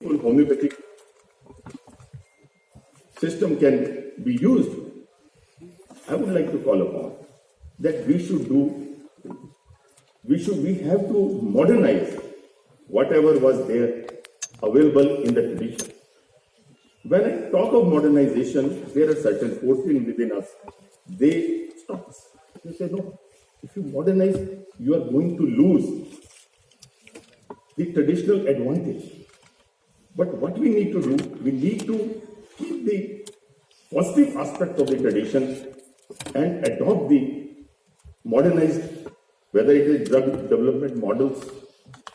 full homeopathic system can be used, I would like to call upon that we have to modernize whatever was there available in the tradition. When I talk of modernization, there are certain forces within us. They stop us. They say, no, if you modernize, you are going to lose the traditional advantage. But what we need to do, we need to keep the positive aspect of the tradition and adopt the modernized, whether it is drug development models,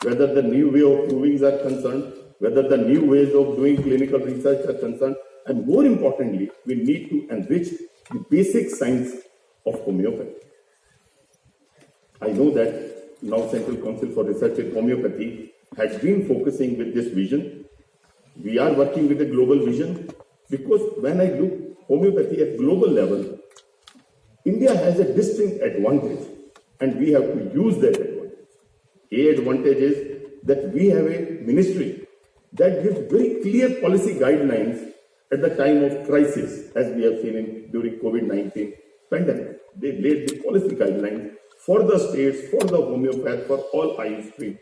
whether the new way of provings are concerned, whether the new ways of doing clinical research are concerned, and more importantly, we need to enrich the basic science of homeopathy. I know that now Central Council for Research in Homeopathy has been focusing with this vision. We are working with a global vision because when I look homeopathy at global level, India has a distinct advantage and we have to use that advantage. A advantage is that we have a ministry that gives very clear policy guidelines at the time of crisis, as we have seen during COVID-19 pandemic. They laid the policy guidelines for the states, for the homeopath, for all IU streams.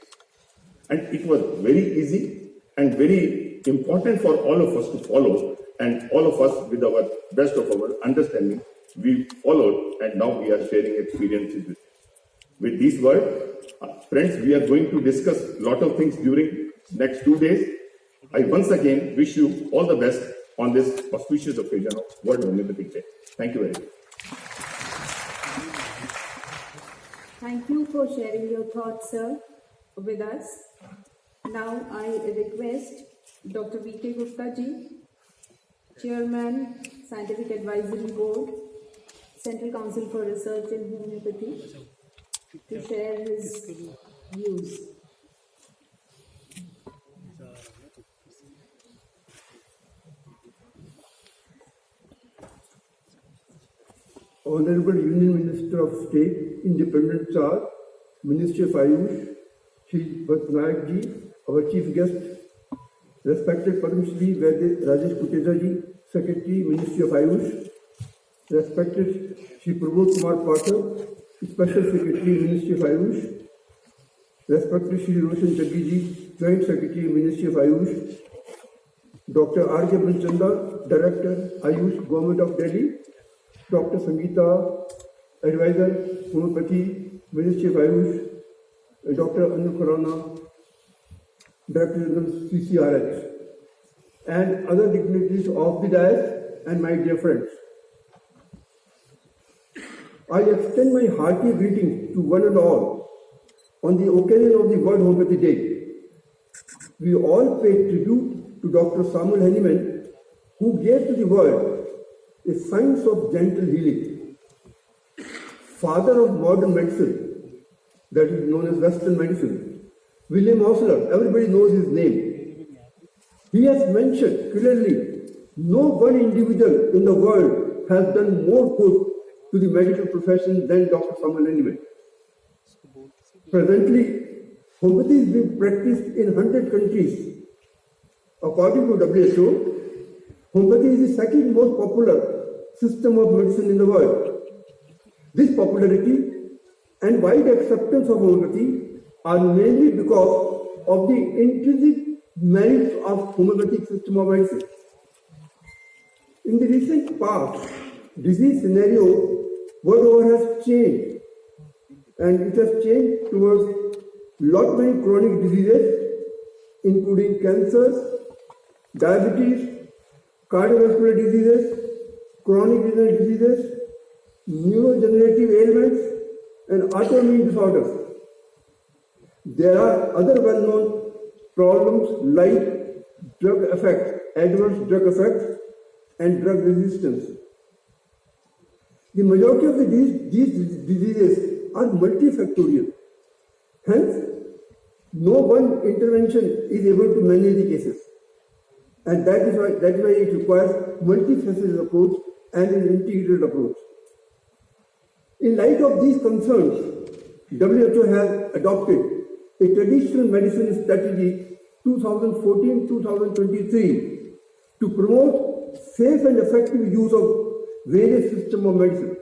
And it was very easy and very important for all of us to follow, and all of us with our best of our understanding, we followed, and now we are sharing experiences with you. With these words, friends, we are going to discuss a lot of things during next 2 days. I once again wish you all the best on this auspicious occasion of World Homeopathic Day. Thank you very much. Thank you for sharing your thoughts, sir, with us. Now I request Dr. V.K. Gupta ji, Chairman, Scientific Advisory Board, Central Council for Research in Homeopathy, to share his views. Honorable Union Minister of State, Independent Charge, Ministry of Ayush, Shri Patnaik ji, our Chief Guest, respected Padma Shri Rajesh Kuteja ji, Secretary, Ministry of Ayush, respected Shri Prabodh Kumar Pathak, Special Secretary, Ministry of Ayush, respected Shri Roshan Jaggi ji, Joint Secretary, Ministry of Ayush, Dr. R.K. Banchanda, Director, Ayush, Government of Delhi, Dr. Sangeeta, Advisor, Homeopathy, Ministry of Ayush, Dr. Anu Khurana, Director General CCRH, and other dignitaries of the dais and my dear friends. I extend my hearty greetings to one and all on the occasion of the World Homeopathy Day. We all pay tribute to Dr. Samuel Hahnemann, who gave to the world a science of gentle healing. Father of modern medicine, that is known as Western medicine, William Osler, everybody knows his name. He has mentioned clearly, no one individual in the world has done more good to the medical profession than Dr. Samuel Hahnemann. Presently, homeopathy is being practiced in 100 countries. According to WHO, homeopathy is the second most popular system of medicine in the world. This popularity and wide acceptance of homeopathy are mainly because of the intrinsic merits of homeopathic system of medicine. In the recent past, disease scenario world over has changed, and it has changed towards lot many chronic diseases, including cancers, diabetes, cardiovascular diseases, chronic renal diseases, neurodegenerative ailments, and autoimmune disorders. There are other well-known problems like drug effects, adverse drug effects, and drug resistance. The majority of these diseases are multifactorial. Hence, no one intervention is able to manage the cases. And that is why it requires multifaceted approach and an integrated approach. In light of these concerns, WHO has adopted a traditional medicine strategy to 2014-2023 to promote safe and effective use of various systems of medicine.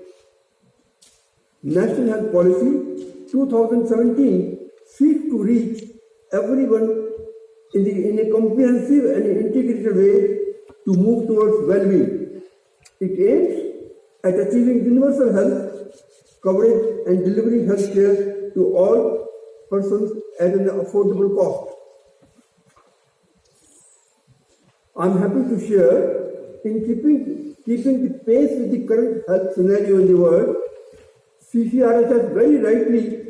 National Health Policy 2017 seeks to reach everyone in a comprehensive and integrated way to move towards well-being. It aims at achieving universal health coverage and delivering health care to all persons at an affordable cost. I am happy to share, in keeping the pace with the current health scenario in the world, CCRH has very rightly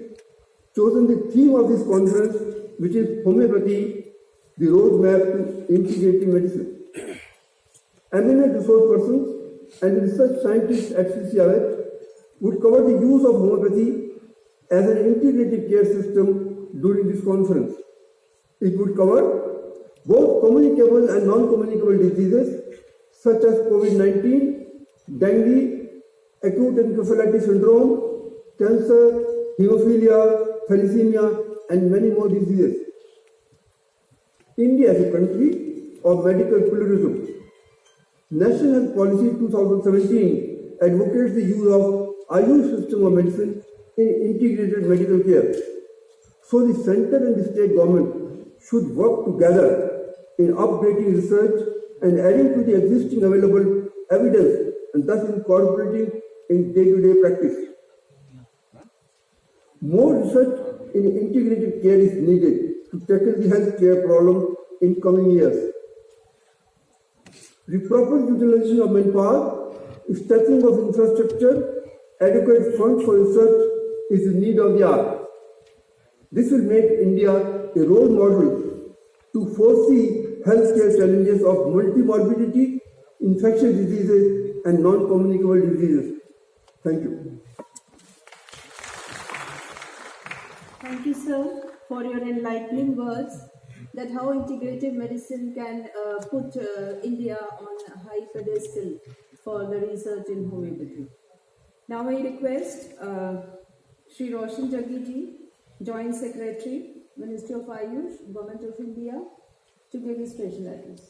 chosen the theme of this conference, which is homeopathy, the roadmap to integrative medicine. Eminent resource persons and research scientists at CCRH would cover the use of homeopathy as an integrated care system during this conference. It would cover both communicable and non-communicable diseases such as COVID-19, dengue, acute encephalitis syndrome, cancer, hemophilia, thalassemia, and many more diseases. India as a country of medical pluralism. National Health Policy 2017 advocates the use of Ayush system of medicine in integrated medical care. So the center and the state government should work together in updating research and adding to the existing available evidence and thus incorporating in day-to-day practice. More research in integrated care is needed to tackle the health care problem in coming years. The proper utilization of manpower, stretching of infrastructure, adequate funds for research is the need of the hour. This will make India a role model to foresee healthcare challenges of multimorbidity, infectious diseases, and non-communicable diseases. Thank you. Thank you, sir, for your enlightening words that how integrative medicine can put India on a high pedestal for the research in homeopathy. Now I request Shri Roshan Jaggi ji, Joint Secretary, Ministry of Ayush, Government of India, to give his special address.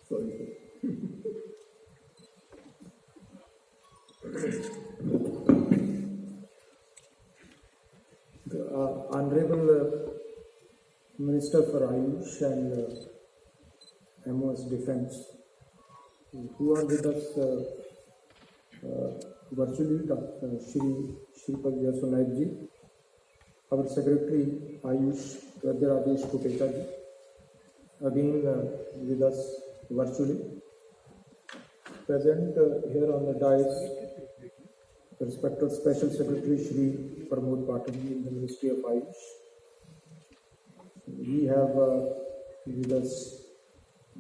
Sorry. The Honorable Minister for Ayush and MOS Defense, who are with us virtually, Dr. Shri Shripad Yaso Naik ji, our Secretary Ayush Vaidya Rajesh Kuketa ji, again with us virtually. Present here on the dais, the respected Special Secretary Shri Pramod Patil in the Ministry of Ayush. We have with us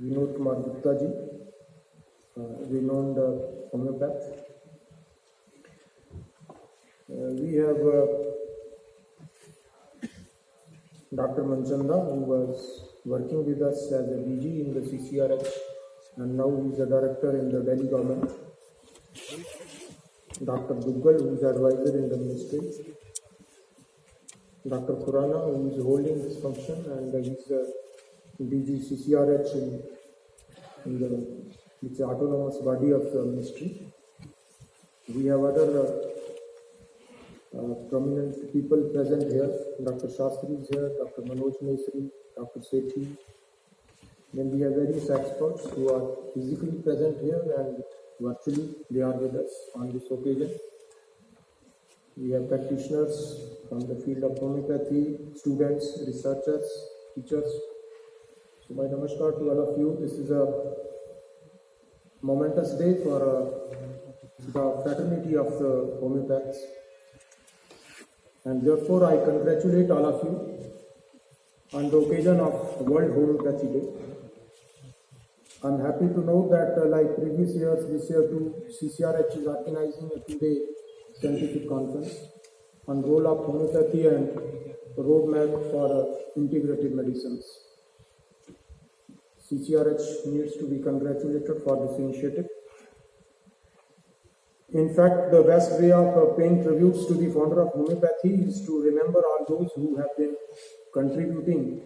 Vinod Kumar Gupta ji, renowned homeopath. We have Dr. Manchanda, who was working with us as a DG in the CCRH, and now he is a director in the Delhi government. Dr. Duggal, who is advisor in the ministry. Dr. Khurana, who is holding this function, and he is DG CCRH in the it's the autonomous body of the ministry. We have other prominent people present here. Dr. Shastri is here, Dr. Manoj Mesri, Dr. Sethi. Then we have various experts who are physically present here and virtually they are with us on this occasion. We have practitioners from the field of homeopathy, students, researchers, teachers. So my namaskar to all of you. This is a momentous day for the fraternity of the homeopaths. And therefore I congratulate all of you on the occasion of World Homeopathy Day. I'm happy to note that, like previous years, this year too, CCRH is organizing a two-day scientific conference on role of homeopathy and roadmap for integrative medicines. CCRH needs to be congratulated for this initiative. In fact, the best way of paying tributes to the founder of homeopathy is to remember all those who have been contributing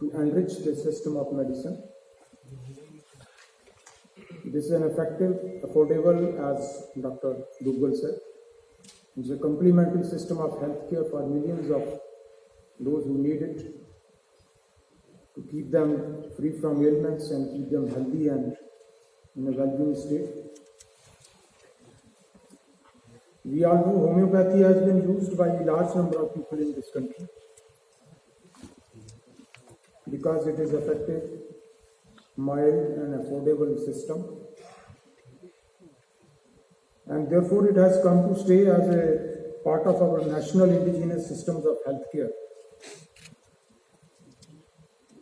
to enrich the system of medicine. This is an effective, affordable, as Dr. Duggal said. It's a complementary system of healthcare for millions of those who need it, to keep them free from ailments and keep them healthy and in a well-being state. We all know homeopathy has been used by a large number of people in this country because it is effective, mild and affordable system, and therefore it has come to stay as a part of our national indigenous systems of healthcare,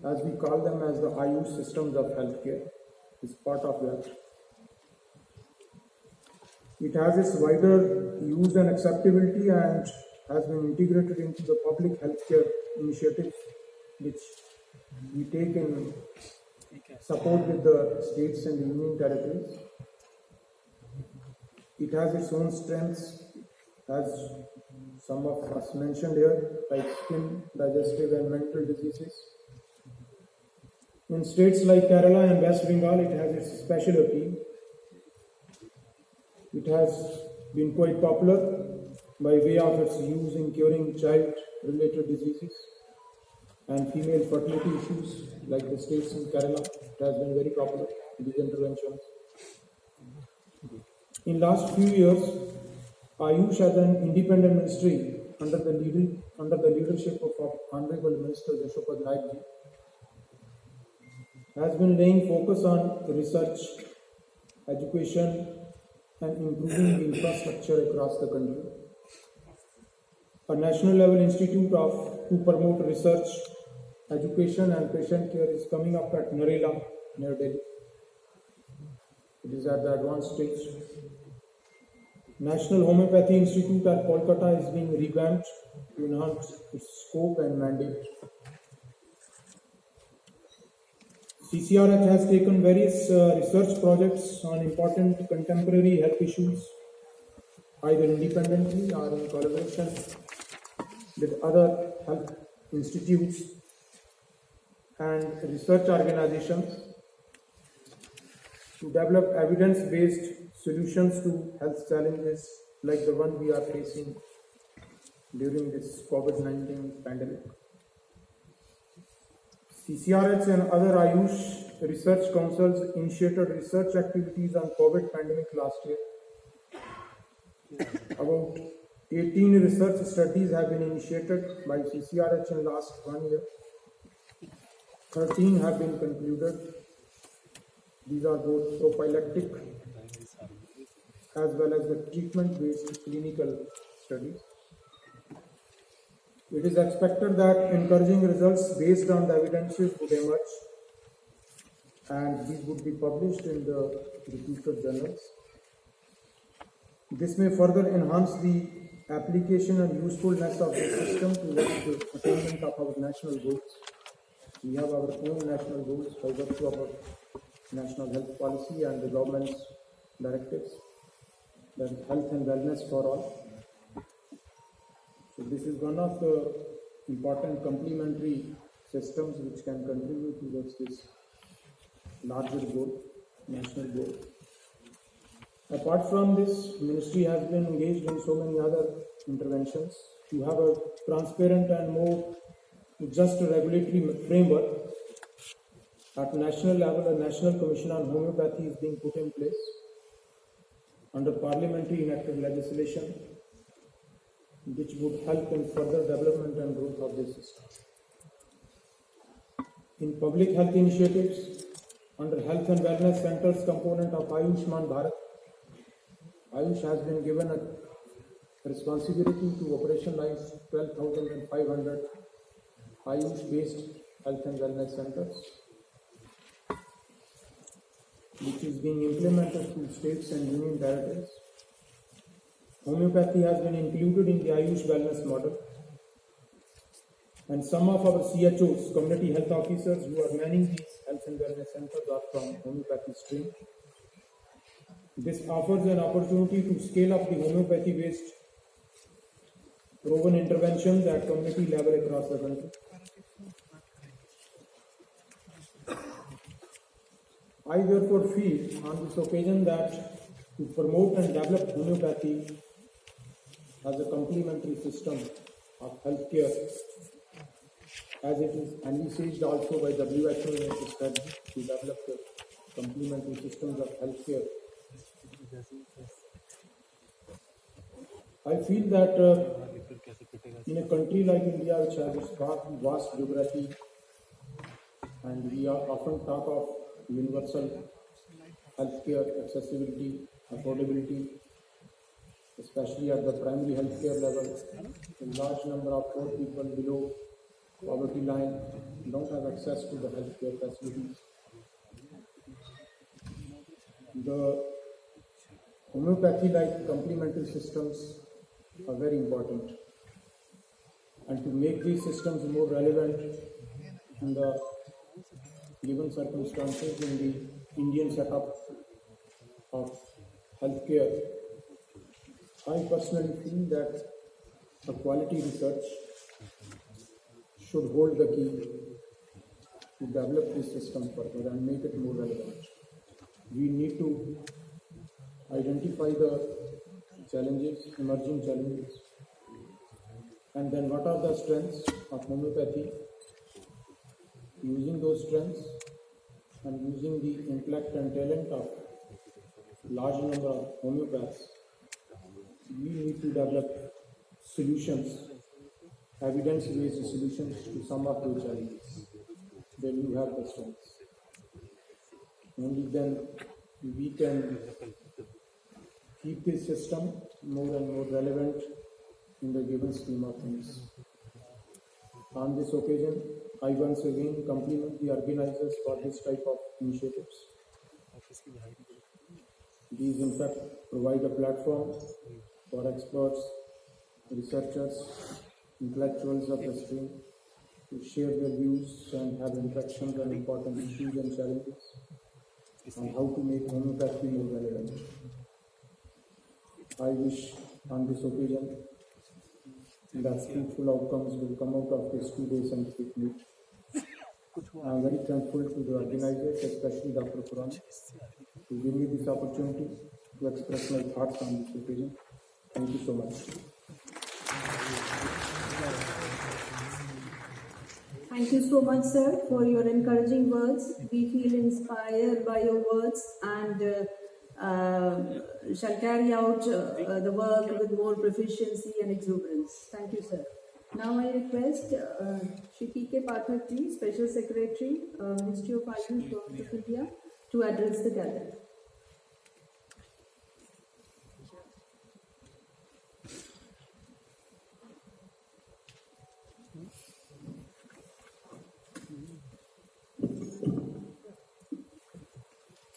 as we call them as the Ayush systems of healthcare, is part of that. It has its wider use and acceptability and has been integrated into the public healthcare initiatives which we take in support with the states and union territories. It has its own strengths, as some of us mentioned here, like skin, digestive and mental diseases. In states like Kerala and West Bengal, it has its special appeal. It has been quite popular by way of its use in curing child-related diseases and female fertility issues, like the states in Kerala. It has been very popular, these interventions. In last few years, Ayush as an independent ministry under the leadership of Honorable Minister Yashopad Naik ji has been laying focus on research, education, and improving the infrastructure across the country. A national level institute to promote research, education and patient care is coming up at Narela near Delhi. It is at the advanced stage. National Homeopathy Institute at Kolkata is being revamped to enhance its scope and mandate. CCRH has taken various research projects on important contemporary health issues, either independently or in collaboration with other health institutes and research organizations, to develop evidence-based solutions to health challenges like the one we are facing during this COVID-19 pandemic. CCRH and other Ayush research councils initiated research activities on COVID pandemic last year. About 18 research studies have been initiated by CCRH in last 1 year. 13 have been concluded. These are both prophylactic as well as the treatment-based clinical studies. It is expected that encouraging results based on the evidences would emerge, and these would be published in the reputed journals. This may further enhance the application and usefulness of the system towards the attainment of our national goals. We have our own national goals by virtue of our national health policy and the government's directives, that is health and wellness for all. So this is one of the important complementary systems which can contribute towards this larger goal, national goal. Apart from this, ministry has been engaged in so many other interventions to have a transparent and more just regulatory framework. At national level, a National Commission on Homeopathy is being put in place under parliamentary enacted legislation, which would help in further development and growth of this system. In public health initiatives, under Health and Wellness Centers component of Ayushman Bharat, Ayush has been given a responsibility to operationalize 12,500 Ayush-based health and wellness centers. which is being implemented through states and union territories. Homeopathy has been included in the Ayush wellness model. And some of our CHOs, community health officers, who are manning these health and wellness centers are from homeopathy stream. This offers an opportunity to scale up the homeopathy-based proven interventions at community level across the country. I therefore feel on this occasion that to promote and develop homeopathy as a complementary system of healthcare, as it is envisaged also by WHO in its strategy to develop the complementary systems of healthcare. I feel that in a country like India, which has its vast geography, and we are often talk of universal healthcare accessibility, affordability, especially at the primary healthcare level, a large number of poor people below poverty line don't have access to the healthcare facilities. The homeopathy-like complementary systems are very important, and to make these systems more relevant in the given circumstances in the Indian setup of healthcare, I personally feel that a quality research should hold the key to develop this system further and make it more relevant. We need to identify the challenges, emerging challenges, and then what are the strengths of homeopathy, using those strengths and using the intellect and talent of large number of homeopaths, we need to develop solutions, evidence-based solutions to some of those challenges. Then you have the strengths. Only then we can keep this system more and more relevant in the given scheme of things. On this occasion, I once again compliment the organizers for this type of initiatives. These in fact provide a platform for experts, researchers, intellectuals of the stream to share their views and have interactions on important issues and challenges on how to make homeopathy more relevant. I wish on this occasion that fruitful outcomes will come out of this two-day scientific meet. I am very thankful to the organizers, especially Dr. Quran, to give me this opportunity to express my thoughts on this occasion. Thank you so much. Thank you so much, sir, for your encouraging words. We feel inspired by your words and shall carry out the work with more proficiency and exuberance. Thank you, sir. Now I request Shri P.K. Pathak ji, Special Secretary, Ministry of Ayush, Government of India, to address the gathering.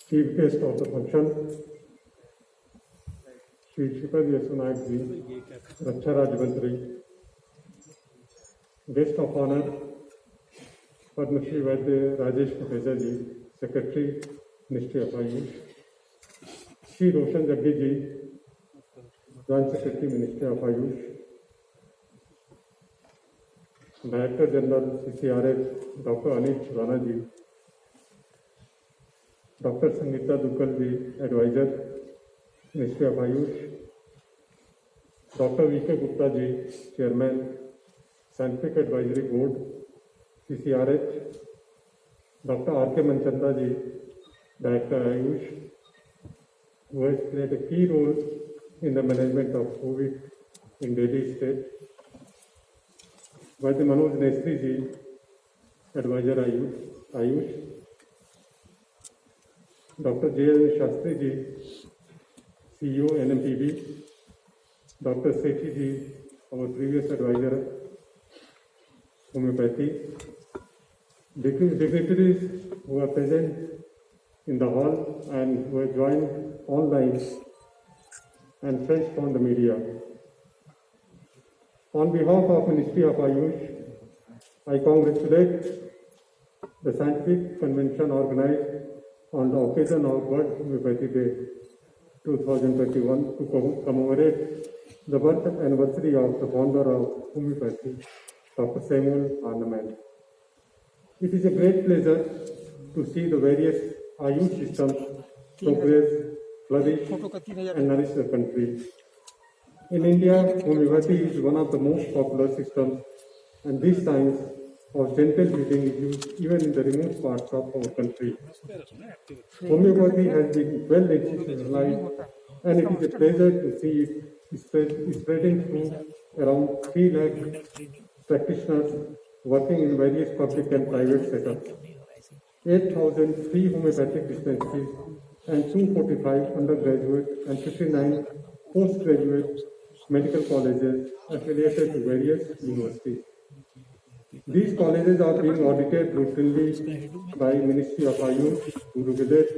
Chief guest of the function, Shri Shripad Yesu Naik ji, Raksha Raj Mantri, guest of honor, Padma Shri Vaidya Rajesh Kotecha ji, Secretary, Ministry of Ayush, Shri Roshan Jaggi ji, Joint Secretary, Ministry of Ayush, Director General CCRH, Dr. Anish Khurana ji, Dr. Sangeeta Dukkal ji, Advisor, Ministry of Ayush, Dr. V.K. Gupta ji, Chairman, Scientific Advisory Board, CCRH, Dr. R.K. Manchanda ji, Director Ayush, who has played a key role in the management of COVID in Delhi state, Vaidya Manoj Nesri ji, Advisor Ayush, Dr. J.L. Shastri ji, CEO NMPB, Dr. Sethi ji, our previous advisor, homeopathy, dignitaries who are present in the hall and who have joined online and friends from the media. On behalf of Ministry of Ayush, I congratulate the scientific convention organized on the occasion of World Homeopathy Day 2021 to commemorate the birth anniversary of the founder of homeopathy, Dr. Samuel Hahnemann. It is a great pleasure to see the various Ayush systems progress, flourish, and nourish the country. In India, homeopathy is one of the most popular systems, and this science of gentle healing is used even in the remote parts of our country. Homeopathy has been well institutionalized, and it is a pleasure to see it spreading through around 3 lakh practitioners working in various public and private setups. 8,000 free homeopathic dispensaries and 245 undergraduate and 59 postgraduate medical colleges affiliated to various universities. These colleges are being audited routinely by Ministry of Ayush to regulate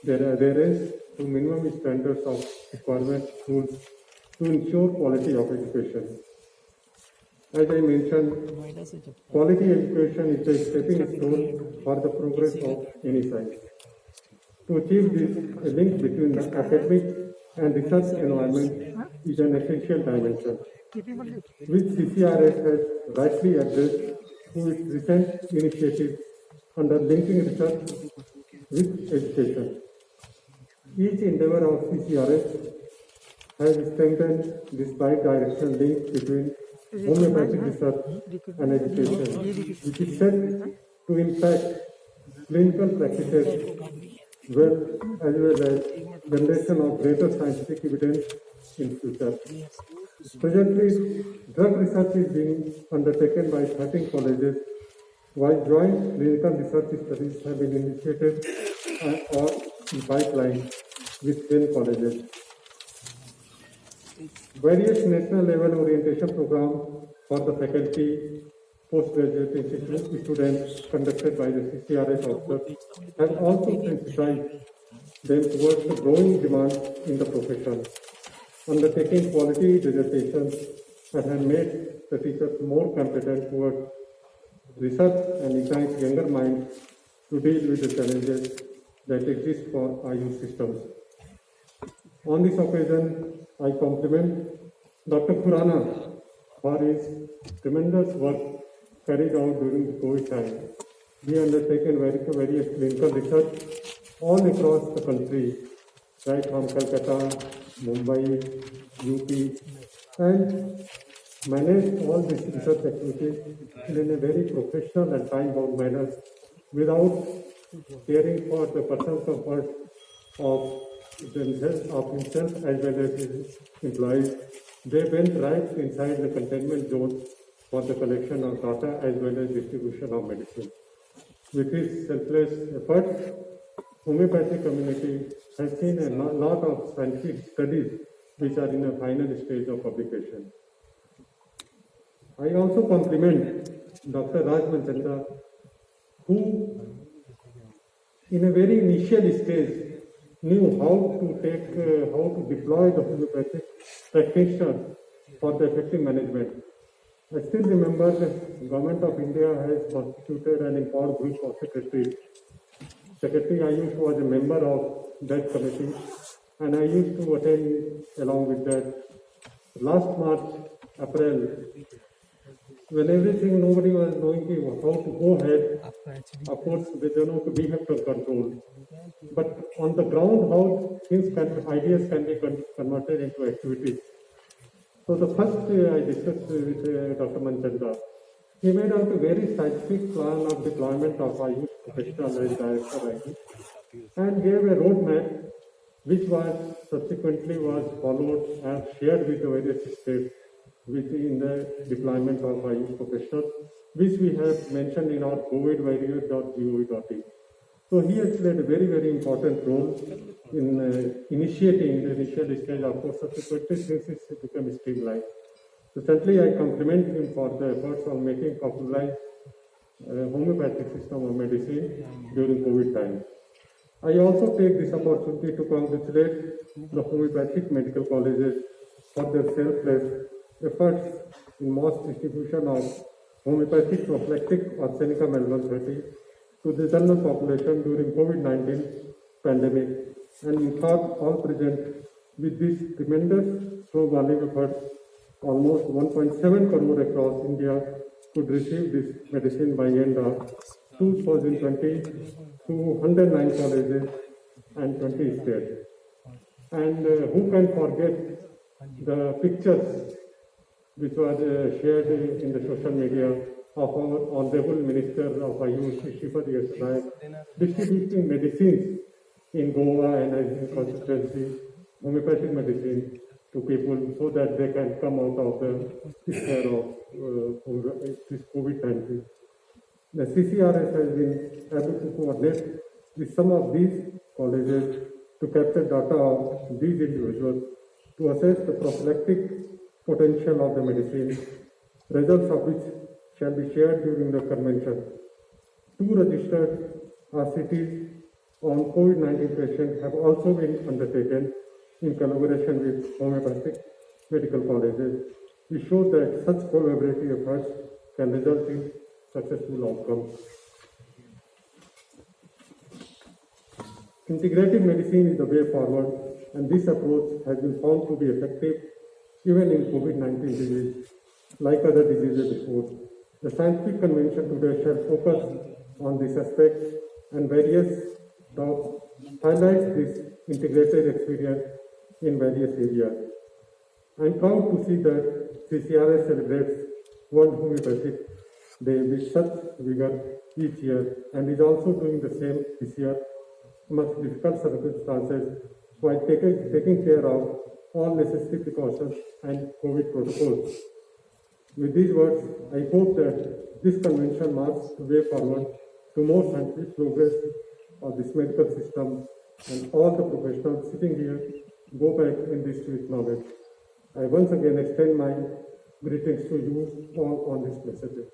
their adherence to minimum standards of requirement rules to ensure quality of education. As I mentioned, quality education is a stepping stone for the progress of any science. To achieve this, a link between the academic and research environment is an essential dimension, which CCRS has rightly addressed through its recent initiative under linking research with education. Each endeavor of CCRS has strengthened this bi-directional link between homeopathic research and education, which is set to impact clinical practices as well as generation of greater scientific evidence in future. Presently, drug research is being undertaken by 13 colleges, while joint clinical research studies have been initiated or in pipeline with 10 colleges. Various national level orientation programs for the faculty, postgraduate institute students conducted by the CCRS officers have also sensitized them towards the growing demand in the profession, undertaking quality dissertations that have made the teachers more competent towards research and ignite younger minds to deal with the challenges that exist for Ayush systems. On this occasion, I compliment Dr. Khurana for his tremendous work carried out during the COVID time. He undertaken various clinical research all across the country, right from Calcutta, Mumbai, UP, and managed all these research activities in a very professional and time-bound manner without caring for the personal comfort of himself as well as his employees. They went right inside the containment zone for the collection of data as well as distribution of medicine. With his selfless efforts, homeopathy community has seen a lot of scientific studies which are in a final stage of publication. I also compliment Dr. Raj Manchanda, who in a very initial stage knew how to deploy the homeopathic practitioner for the effective management. I still remember the Government of India has constituted an empowered group of secretaries. Secretary Ayush was a member of that committee, and I used to attend along with that. Last March, April, when everything, nobody was knowing how to go ahead. Of course, they don't know we have to control. But on the ground, how ideas can be converted into activities. So the first I discussed with Dr. Manchanda. He made out a very scientific plan of deployment of Ayush professional as director Ayush and gave a roadmap which was subsequently followed and shared with the various states within the deployment of Ayush professionals, which we have mentioned in our covidwarrior.gov.in. So he has played a very, very important role in initiating the initial stage. Of course, subsequently things has become streamlined. So certainly I compliment him for the efforts on making popularized homeopathic system of medicine during COVID time. I also take this opportunity to congratulate the homeopathic medical colleges for their selfless efforts in mass distribution of homeopathic prophylactic Arsenica melvin to the general population during COVID-19 pandemic, and in fact all present with this tremendous snowballing effort, almost 1.7 crore across India could receive this medicine by end of 2020 to 109 colleges and 20 states. And who can forget the pictures which was shared in the social media of our Honorable Minister of Ayush, Shripad Yeso Naik, distributing medicines in Goa and in constituency, homeopathic medicine to people so that they can come out of the scare of this COVID-19. The CCRS has been able to coordinate with some of these colleges to capture data of these individuals to assess the prophylactic potential of the medicine, results of which shall be shared during the convention. 2 registered RCTs on COVID-19 patients have also been undertaken in collaboration with homeopathic medical colleges. We show that such collaborative efforts can result in successful outcomes. Integrative medicine is the way forward, and this approach has been found to be effective even in COVID-19 disease, like other diseases before. The scientific convention today shall focus on this aspect, and various talks highlight this integrated experience in various areas. I am proud to see that CCRS celebrates World Homeopathic Day with such vigor each year, and is also doing the same this year amongst difficult circumstances while taking care of all necessary precautions and COVID protocols. With these words, I hope that this convention marks the way forward to more scientific progress of this medical system, and all the professionals sitting here go back in this with knowledge. I once again extend my greetings to you all on this blessed day.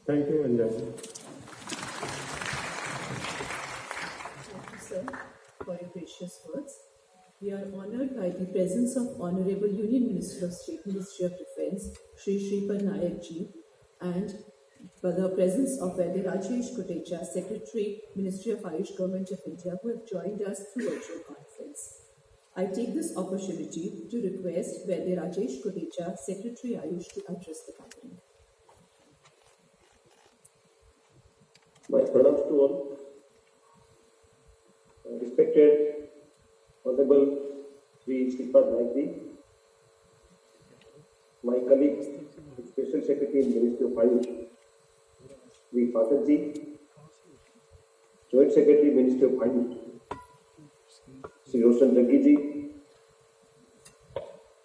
Thank you and Jai. Thank you, sir, for your precious words. We are honored by the presence of Honorable Union Minister of State, Ministry of Defence, Shri Shripad Naik Ji, and by the presence of Vaidya Rajesh Kotecha, Secretary, Ministry of Ayush, Government of India, who have joined us through virtual conference. I take this opportunity to request Vaidya Rajesh Kotecha, Secretary Ayush, to address the gathering. My pranams to all. Respected Honorable Sri Shripad Naik Ji, my colleague, Special Secretary in Ministry of Ayush, Sri Pathak Ji, Joint Secretary, Ministry of Ayush, Sri Roshan Jaggi Ji,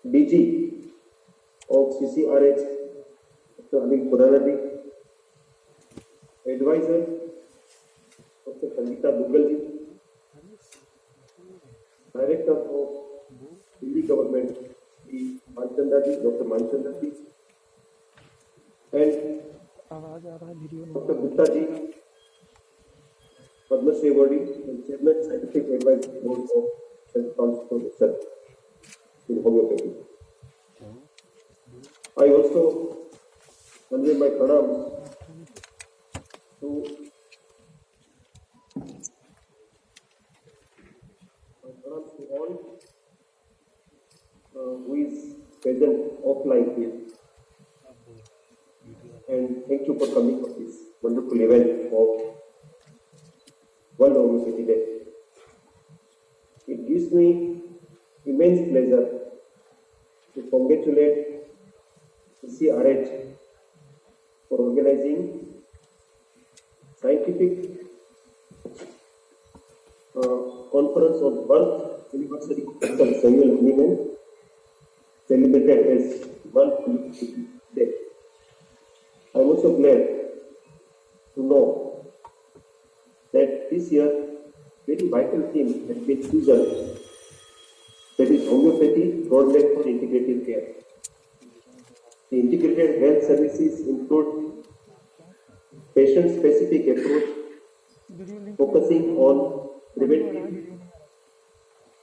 DG of CCRH, Dr. Anil Khurana Ji, Advisor, Dr. Sangeeta Dugal Ji, Director of Delhi Government, Sri Manchanda Ji, Dr. Manchanda Ji, and Dr. Gupta Ji, Padma Shri Awardee and Chairman Scientific Advisory Board of Health Council Research in Homeopathy. I also convey my pranams to all who is present offline here. And thank you for coming to this wonderful event of World Homeopathy Day. It gives me immense pleasure to congratulate CCRH for organizing scientific conference on birth anniversary of Samuel Hahnemann, celebrated as World Homeopathy Day. I am also glad to know that this year very vital theme has been chosen, that is homeopathy roadmap for integrative care. The integrated health services include patient-specific approach focusing on preventive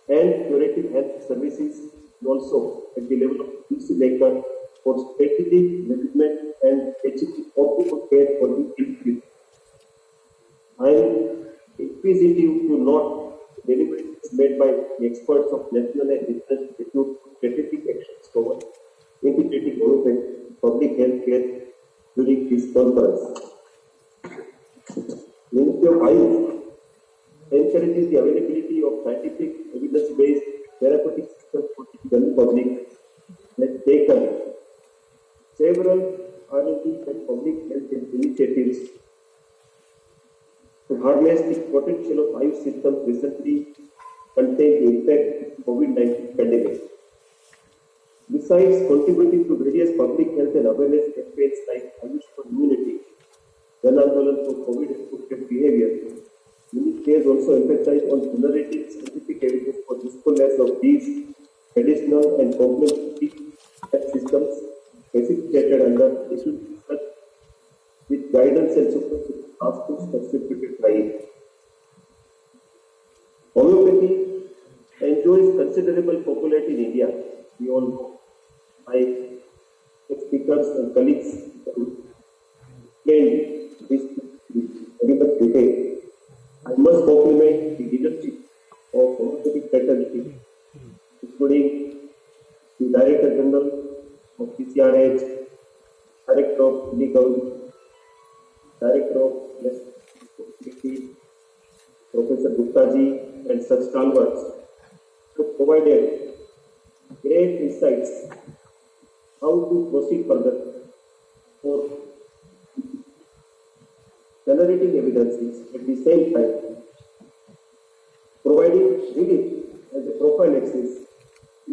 and curative health services, and also at the level of policymaker for strategic management and achieving optimal care for the ill. I am inquisitive to note deliberations made by the experts of National and Regional Institute for Strategic Actions towards integrating government public health care during this conference. Ministry of Ayush encourages the availability of scientific evidence-based therapeutic systems for the general public and has taken several R&D and public health initiatives to harness the potential of Ayush systems recently contained the impact of COVID-19 pandemic. Besides contributing to various public health and awareness campaigns like Ayush for Immunity, Jan Andolan for COVID-associated behavior, Ministry has also emphasized on generating scientific evidence for usefulness of these additional and complementary health systems specificated under issue research with guidance and supervision task force constituted by it. Homeopathy enjoys considerable popularity in India. We all know. My speakers and colleagues explained this very much detail. I must compliment the leadership of homeopathic fraternity, including the Director General of PCRH, Director of Legal, Director of Necessity, Professor Gupta ji, and such stalwarts who provided great insights how to proceed further for generating evidences at the same time providing relief as a prophylaxis to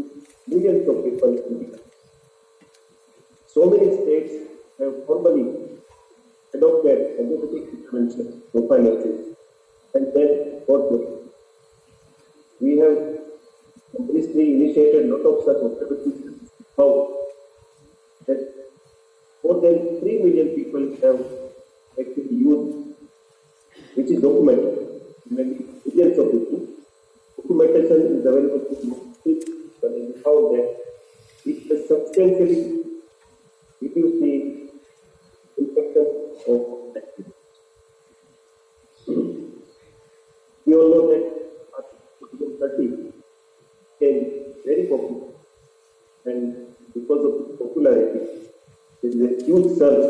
millions of people in India. So many states have formally adopted homeopathic intervention prophylaxis and then got good. We have recently initiated a lot of such observations how that more than 3 million people have actually used, which is documented, maybe millions of people. Documentation is available to most people, but we found that it has substantially reduced the infection of bacteria. We all know that Article 2030 became very popular, and because of its popularity, there is a huge surge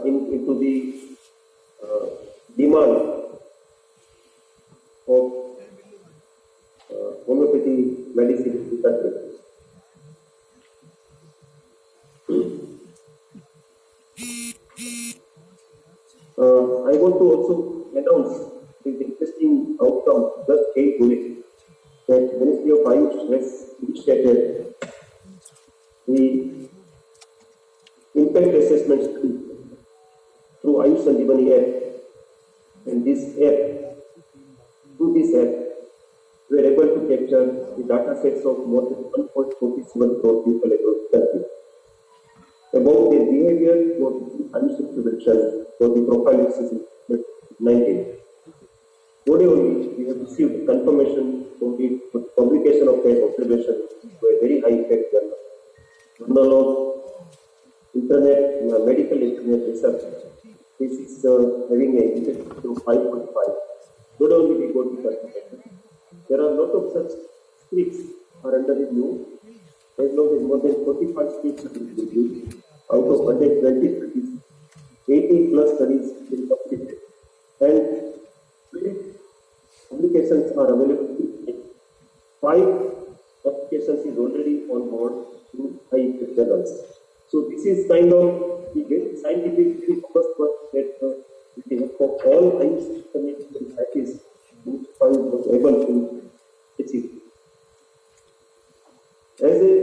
into the demand of homeopathy medicine in the country. I want to also announce this interesting outcome just came today that Ministry of Ayush has initiated the impact assessment study through Ayush Sanjeevani app. And this app, through this app, we are able to capture the data sets of more than 1.47 crore people across the country about their behavior for Ayush intervention for the prophylaxis in COVID-19. Today only, we have received confirmation from the publication of their observation to a very high impact journal. Journal of Medical Internet Research. This is having an index of 5.5. Not only we got the confirmation. There are a lot of such scripts are under review. As long as more than 45 scripts have been reviewed, out of 120 studies, 80 plus studies have been completed. And publications are available. 5 publications is already on board in high journals. So this is kind of the very scientific, very robust work that with the help of all Ayush community societies was able to achieve. As a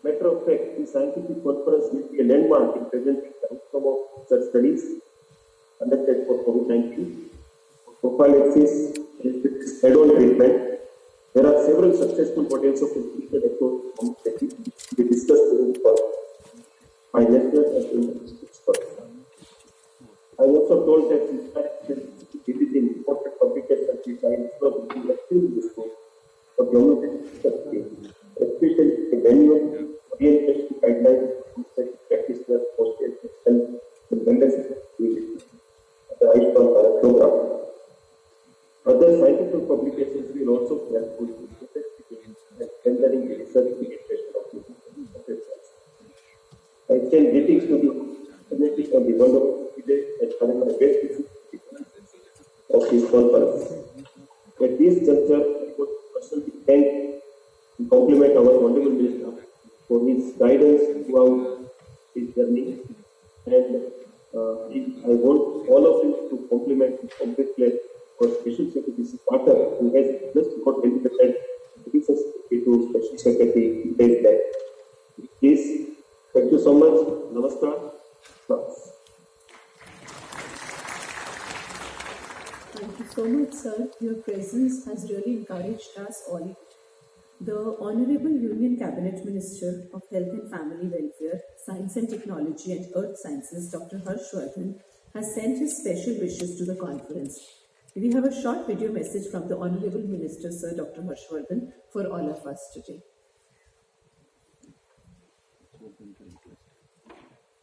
matter of fact, the scientific conference will be a landmark in presenting the outcome of such studies conducted for COVID-19, prophylaxis, add-on treatment. There are several successful models of implemented approach to homeopathy to be discussed in the course by national and international experts. I also told that in fact, visiting guidelines practitioners posted health and wellness activities at the Ayushman Bharat program. Other scientific publications will also be helpful in investigating and strengthening the research penetration of this. I extend greetings to the community on the wonderful day and having my best wishes of this conference. At this juncture, I would personally thank and compliment our Honorable Minister for his guidance throughout his journey, and I want all of you to compliment his complete place for Special Secretary Carter, who has just got elevated to Special Secretary days back. Please, thank you so much. Namaskar. Thank you so much, sir. Your presence has really encouraged us all. The Honorable Union Cabinet Minister of Health and Family Welfare, Science and Technology and Earth Sciences, Dr. Harshvardhan, has sent his special wishes to the conference. We have a short video message from the Honorable Minister, Sir Dr. Harshvardhan, for all of us today.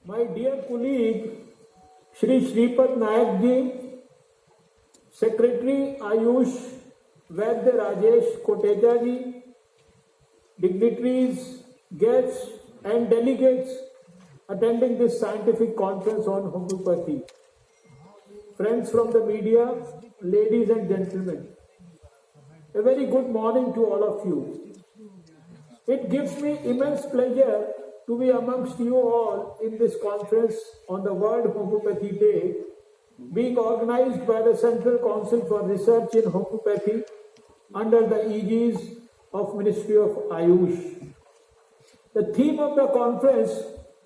My dear colleague, Shri Shripad Nayak ji, Secretary Ayush Vaidya Rajesh Kotecha ji, dignitaries, guests and delegates attending this scientific conference on homeopathy, friends from the media, ladies and gentlemen, a very good morning to all of you. It gives me immense pleasure to be amongst you all in this conference on the World Homeopathy Day, being organized by the Central Council for Research in Homeopathy under the aegis of Ministry of Ayush. The theme of the conference,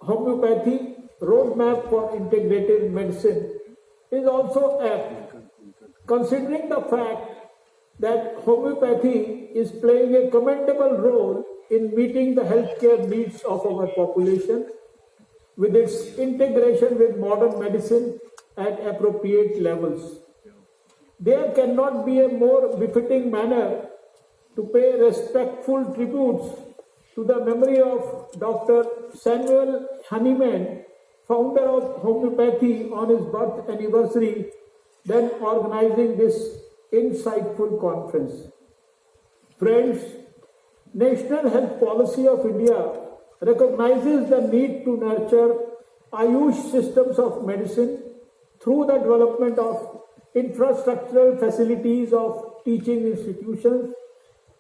Homeopathy, Roadmap for Integrative Medicine, is also apt, considering the fact that homeopathy is playing a commendable role in meeting the healthcare needs of our population with its integration with modern medicine at appropriate levels. There cannot be a more befitting manner to pay respectful tributes to the memory of Dr. Samuel Hahnemann, founder of homeopathy, on his birth anniversary than organizing this insightful conference. Friends, National Health Policy of India recognizes the need to nurture Ayush systems of medicine through the development of infrastructural facilities of teaching institutions,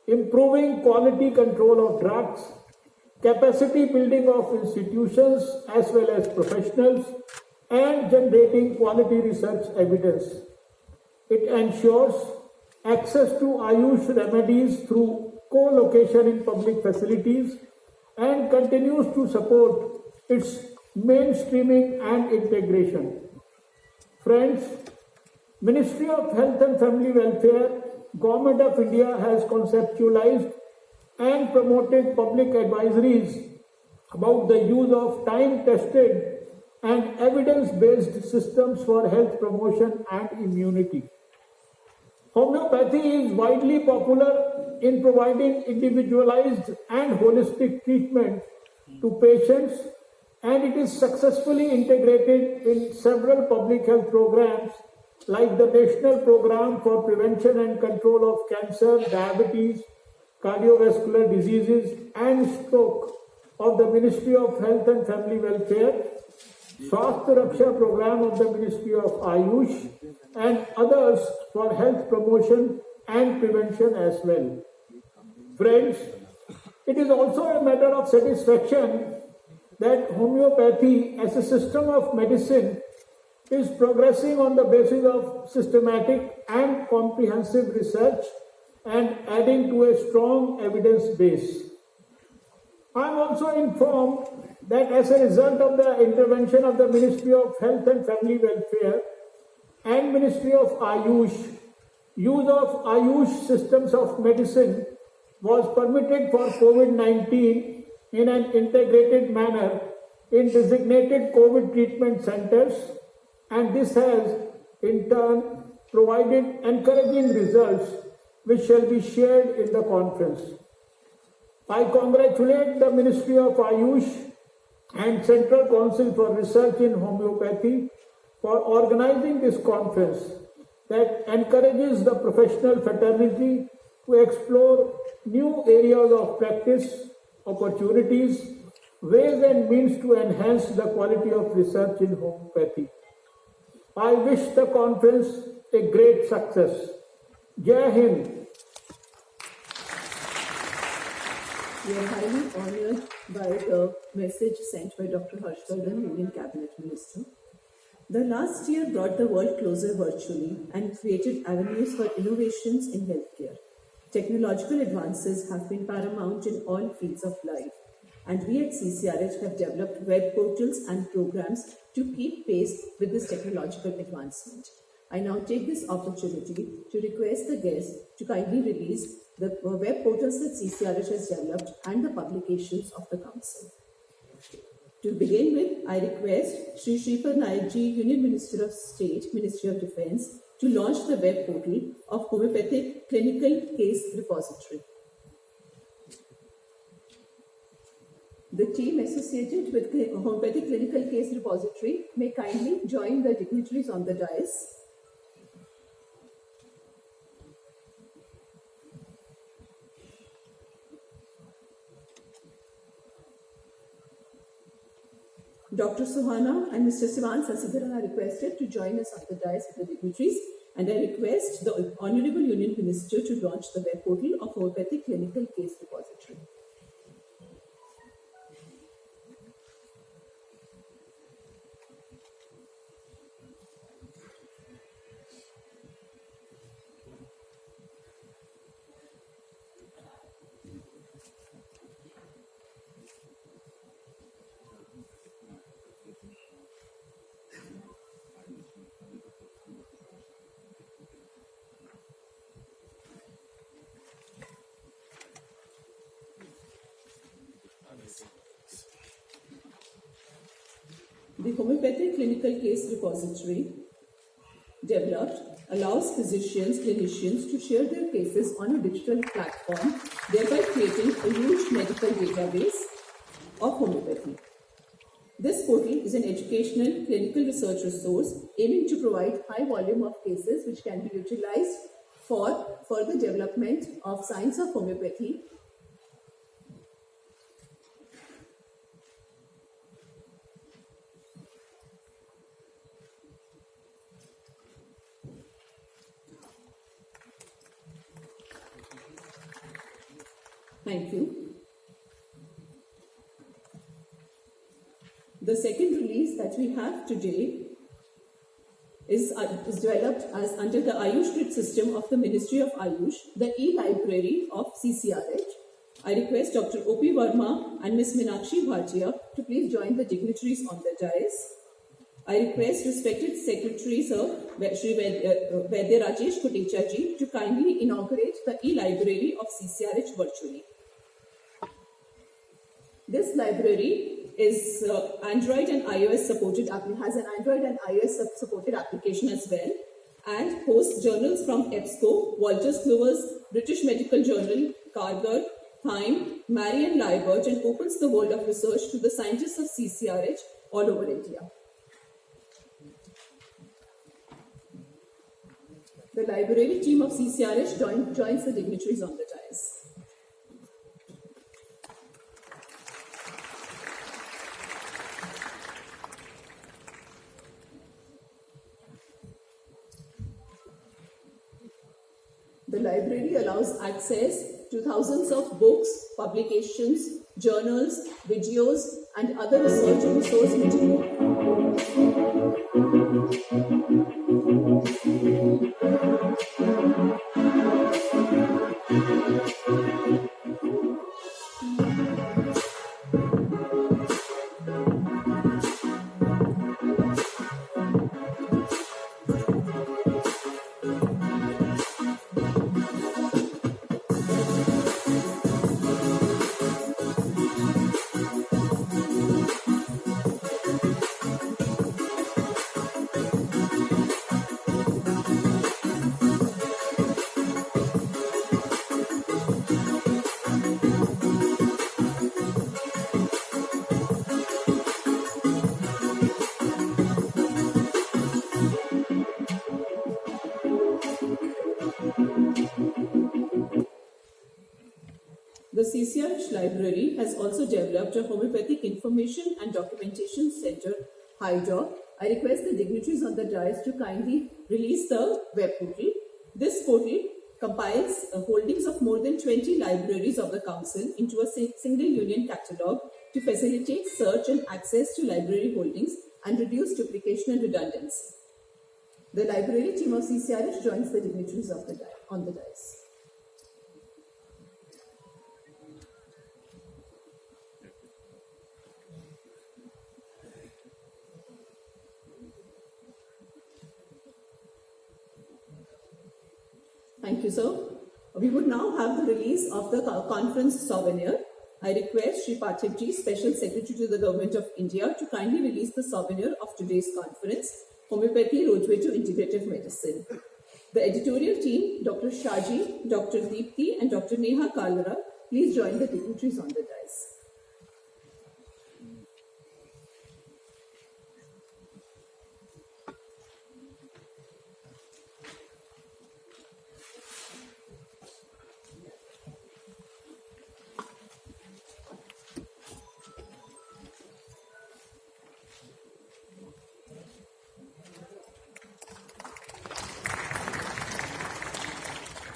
improving quality control of drugs, capacity building of institutions as well as professionals, and generating quality research evidence. It ensures access to Ayush remedies through co-location in public facilities and continues to support its mainstreaming and integration. Friends, Ministry of Health and Family Welfare, Government of India has conceptualized and promoted public advisories about the use of time-tested and evidence-based systems for health promotion and immunity. Homeopathy is widely popular in providing individualized and holistic treatment to patients, and it is successfully integrated in several public health programs like the National Program for Prevention and Control of Cancer, Diabetes, Cardiovascular Diseases and Stroke of the Ministry of Health and Family Welfare, Swasthya Raksha Program of the Ministry of Ayush, and others for health promotion and prevention as well. Friends, it is also a matter of satisfaction that homeopathy as a system of medicine is progressing on the basis of systematic and comprehensive research and adding to a strong evidence base. I am also informed that as a result of the intervention of the Ministry of Health and Family Welfare and Ministry of Ayush, use of Ayush systems of medicine was permitted for COVID-19 in an integrated manner in designated COVID treatment centers, and this has in turn provided encouraging results which shall be shared in the conference. I congratulate the Ministry of Ayush and Central Council for Research in Homeopathy for organizing this conference that encourages the professional fraternity to explore new areas of practice, opportunities, ways and means to enhance the quality of research in homeopathy. I wish the conference a great success. Jai Hind. We are highly honored by the message sent by Dr. Harshvardhan, Union Cabinet Minister. The last year brought the world closer virtually and created avenues for innovations in healthcare. Technological advances have been paramount in all fields of life, and we at CCRH have developed web portals and programs to keep pace with this technological advancement. I now take this opportunity to request the guests to kindly release the web portals that CCRH has developed and the publications of the Council. To begin with, I request Shri Shripad Nayak Ji, Union Minister of State, Ministry of Defence, to launch the web portal of Homeopathic Clinical Case Repository. The team associated with the Homeopathic Clinical Case Repository may kindly join the dignitaries on the dais. Dr. Suhana and Mr. Sivan Sasidharan are requested to join us on the dais with the dignitaries, and I request the Honorable Union Minister to launch the web portal of Homeopathic Clinical Case Repository. The Homeopathic Clinical Case Repository, developed, allows physicians, clinicians to share their cases on a digital platform, thereby creating a huge medical database of homeopathy. This portal is an educational clinical research resource aiming to provide high volume of cases which can be utilized for further development of science of homeopathy. Thank you. The second release that we have today is developed as under the Ayush Grid system of the Ministry of Ayush, the e-library of CCRH. I request Dr. O.P. Verma and Ms. Meenakshi Bhatia to please join the dignitaries on the dais. I request respected Secretary Sir Shri Vaidya Rajesh Kotecha ji to kindly inaugurate the e-library of CCRH virtually. This library is Android and iOS supported, has an Android and iOS supported application as well, and hosts journals from EBSCO, Walters Clovers, British Medical Journal, Kargar, Time, Marian Liebert, and opens the world of research to the scientists of CCRH all over India. The library team of CCRH joins the dignitaries on the dais. The library allows access to thousands of books, publications, journals, videos, and other research and resource material. CCRH library has also developed a homeopathic information and documentation center, HIDOC. I request the dignitaries on the dais to kindly release the web portal. This portal compiles holdings of more than 20 libraries of the council into a single union catalogue to facilitate search and access to library holdings and reduce duplication and redundancy. The library team of CCRH joins the dignitaries of on the dais. Thank you, sir. We would now have the release of the conference souvenir. I request Shri Pathak Ji, Special Secretary to the Government of India, to kindly release the souvenir of today's conference, Homeopathy Roadway to Integrative Medicine. The editorial team, Dr. Shaji, Dr. Deepthi, and Dr. Neha Kalra, please join the dignitaries on the dais.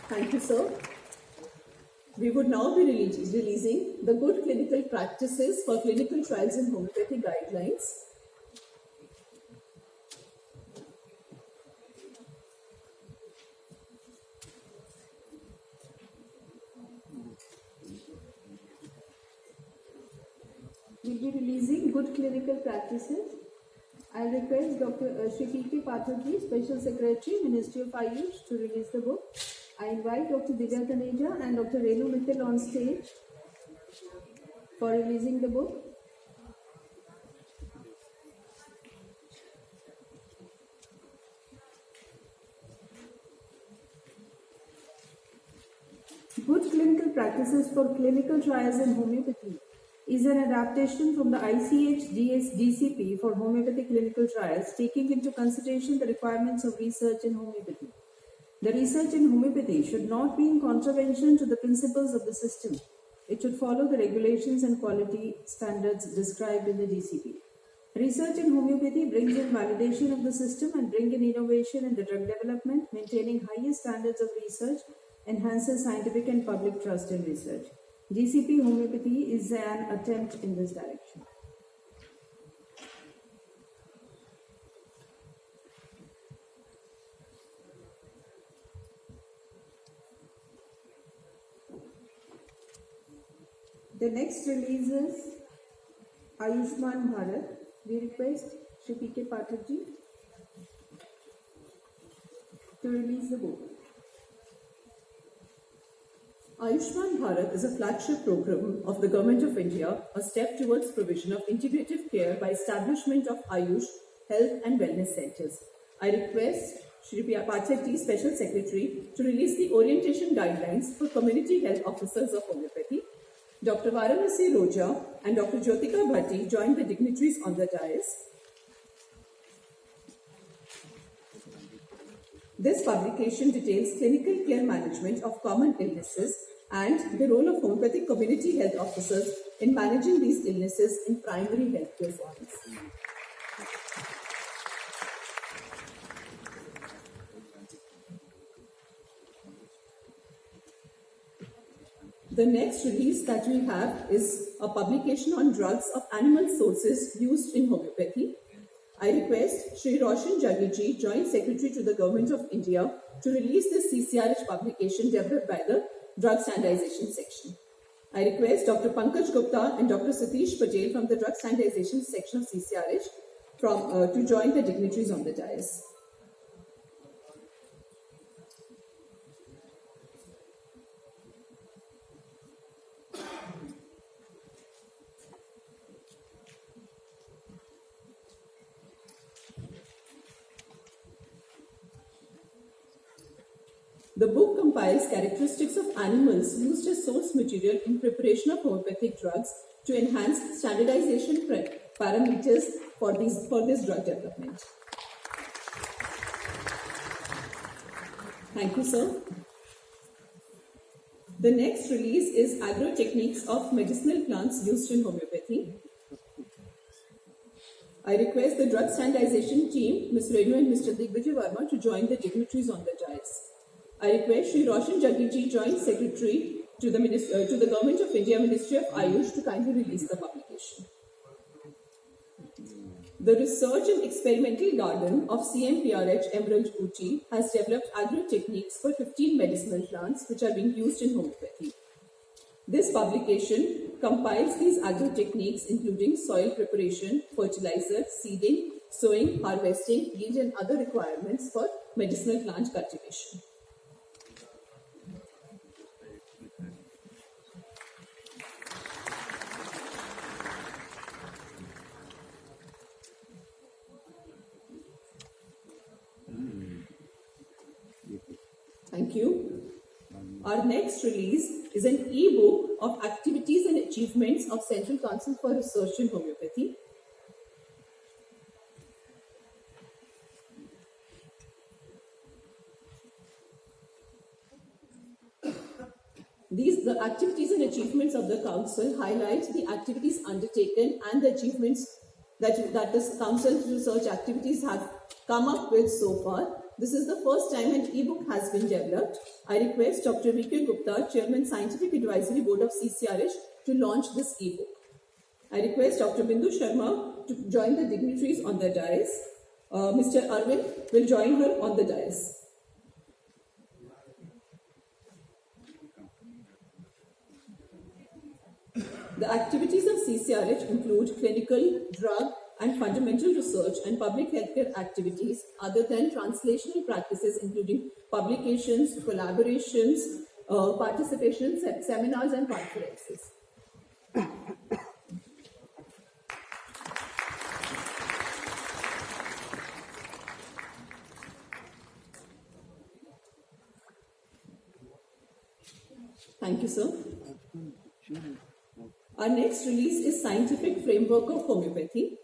Thank you, sir. We would now be releasing the good clinical practices for clinical trials and homeopathy guidelines. We'll be releasing good clinical practices. I request Dr. Shri P.K. Pathak Ji, Special Secretary, Ministry of Ayush, to release the book. I invite Dr. Divya Taneja and Dr. Renu Mittal on stage for releasing the book. Good clinical practices for clinical trials in homeopathy is an adaptation from the ICH GCP for homeopathic clinical trials, taking into consideration the requirements of research in homeopathy. The research in homeopathy should not be in contravention to the principles of the system. It should follow the regulations and quality standards described in the GCP. Research in homeopathy brings in validation of the system and brings in innovation in the drug development, maintaining highest standards of research, enhances scientific and public trust in research. GCP homeopathy is an attempt in this direction. The next release is Ayushman Bharat. We request Shri P.K. Pathak Ji to release the book. Ayushman Bharat is a flagship program of the Government of India, a step towards provision of integrative care by establishment of Ayush, health and wellness centers. I request Shri Pathak Ji, Special Secretary, to release the orientation guidelines for community health officers of homeopathy. Dr. Varanasi Roja and Dr. Jyotika Bhatti join the dignitaries on the dais. This publication details clinical care management of common illnesses and the role of homeopathic community health officers in managing these illnesses in primary healthcare settings. The next release that we have is a publication on drugs of animal sources used in homeopathy. I request Shri Roshan Jaggi, Joint Secretary to the Government of India, to release this CCRH publication developed by the Drug Standardization Section. I request Dr. Pankaj Gupta and Dr. Satish Patel from the Drug Standardization Section of CCRH to join the dignitaries on the dais. The book compiles characteristics of animals used as source material in preparation of homeopathic drugs to enhance standardization parameters for this drug development. Thank you, sir. The next release is Agro-Techniques of Medicinal Plants Used in Homeopathy. I request the drug standardization team, Ms. Renu and Mr. Digvijay Verma, to join the dignitaries on the dais. I request Shri Roshan Jaggi, Joint Secretary to the Government of India Ministry of Ayush, to kindly release the publication. The Research and Experimental Garden of CMPRH Emerald Ooty has developed agro-techniques for 15 medicinal plants which are being used in homeopathy. This publication compiles these agro-techniques including soil preparation, fertilizer, seeding, sowing, harvesting, yield and other requirements for medicinal plant cultivation. Thank you. Our next release is an e-book of activities and achievements of Central Council for Research in Homeopathy. The activities and achievements of the Council highlight the activities undertaken and the achievements that the Council's research activities have come up with so far. This is the first time an e-book has been developed. I request Dr. V.K. Gupta, Chairman Scientific Advisory Board of CCRH, to launch this e-book. I request Dr. Bindu Sharma to join the dignitaries on the dais. Mr. Arvind will join her on the dais. The activities of CCRH include clinical, drug, and fundamental research and public healthcare activities other than translational practices, including publications, collaborations, participation, seminars, and conferences. Thank you, sir. Our next release is Scientific Framework of Homeopathy.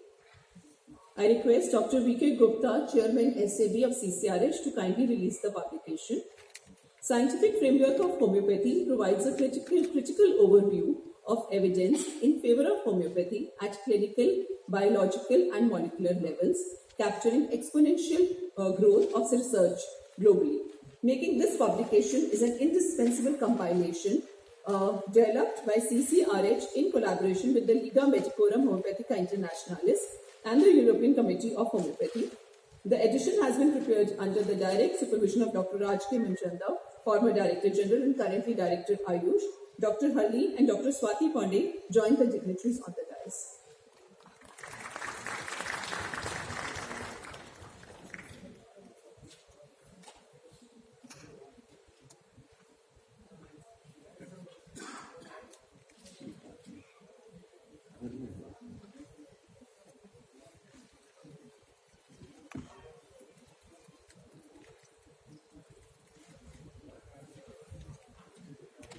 I request Dr. V.K. Gupta, Chairman SAB of CCRH, to kindly release the publication. Scientific Framework of Homeopathy provides a critical overview of evidence in favor of homeopathy at clinical, biological and molecular levels, capturing exponential growth of research globally. Making this publication is an indispensable compilation developed by CCRH in collaboration with the Liga Medicorum Homeopathica Internationalis and the European Committee of Homeopathy. The edition has been prepared under the direct supervision of Dr. Raj K. Manchanda, former Director General and currently Director Ayush. Dr. Harleen and Dr. Swati Pandey joined the dignitaries on the dais.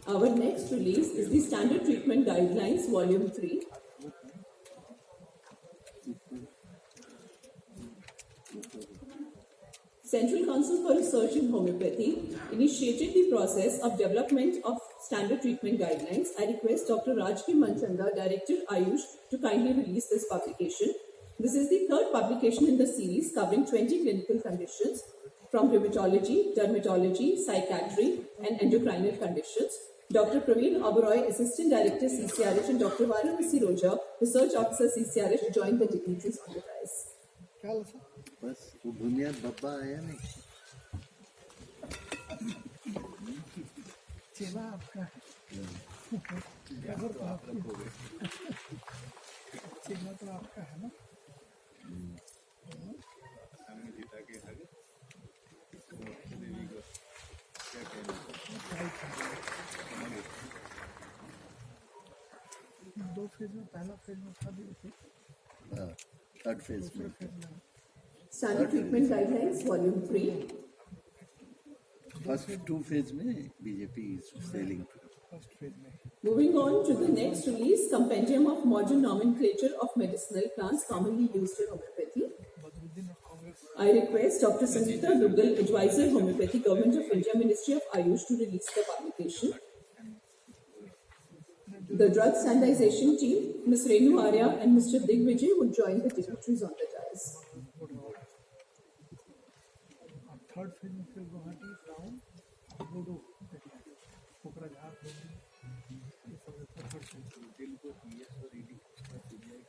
Our next release is the Standard Treatment Guidelines, Volume 3. Central Council for Research in Homeopathy initiated the process of development of Standard Treatment Guidelines. I request Dr. Raj K. Manchanda, Director Ayush, to kindly release this publication. This is the third publication in the series covering 20 clinical conditions from rheumatology, dermatology, psychiatry, and endocrinal conditions. Dr. Praveen Oberoi, Assistant Director CCRH, and Dr. Varanasi Roja, Research Officer CCRH, joined the dignitaries on the dais. बस वो बुनियाद बब्बा आया नहीं चेला आपका चेला तो आपका है ना दो फेज में पहला फेज में था थर्ड फेज में Standard Treatment Guidelines, Volume 3. First two phase में बीजेपी सेलिंग फर्स्ट फेज में Moving on to the next release, Compendium of Modern Nomenclature of Medicinal Plants Commonly Used in Homeopathy. Badruddin और Congress I request Dr. Sangeeta Duggal, Advisor Homeopathy, Government of India, Ministry of Ayush, to release the publication. The drug standardization team, Ms. Renu Arya and Mr. Digvijay, would join the dignitaries on the dais. Third phase में फिर Guwahati town Bodo Kokrajhar ये सब third phase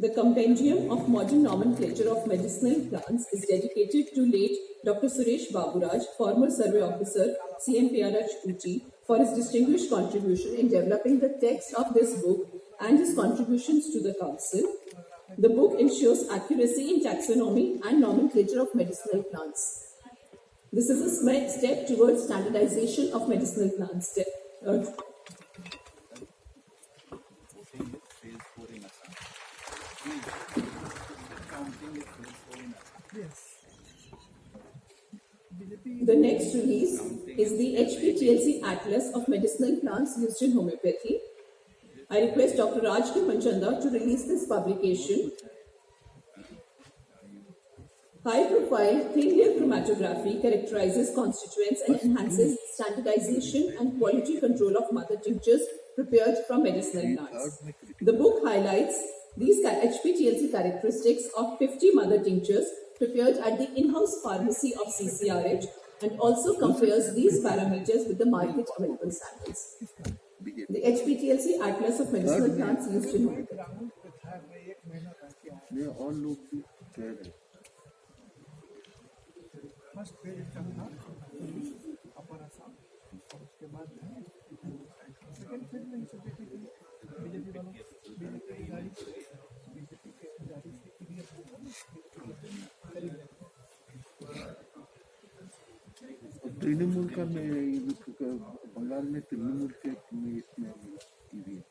The Compendium of Modern Nomenclature of Medicinal Plants is dedicated to late Dr. Suresh Baburaj, former survey officer, CMPRH Kochi, for his distinguished contribution in developing the text of this book and his contributions to the Council. The book ensures accuracy in taxonomy and nomenclature of medicinal plants. This is a step towards standardization of medicinal plants. The next release is the HPTLC Atlas of Medicinal Plants Used in Homeopathy. I request Dr. Raj K. Manchanda to release this publication. High-profile, thin-layer chromatography characterizes constituents and enhances standardization and quality control of mother tinctures prepared from medicinal plants. The book highlights these HPTLC characteristics of 50 mother tinctures prepared at the in-house pharmacy of CCRH and also compares these parameters with the market available samples. The HPTLC Atlas of Medicinal Plants Used in Homeopathy. ये और लोग भी कह रहे हैं first page का था अपर आसाम और उसके बाद सेकेंड पेज में बीजेपी वालों बीजेपी की गाड़ी बीजेपी के गाड़ी से क्लियर तृणमूल का मैं बंगाल में तृणमूल के में इसमें TV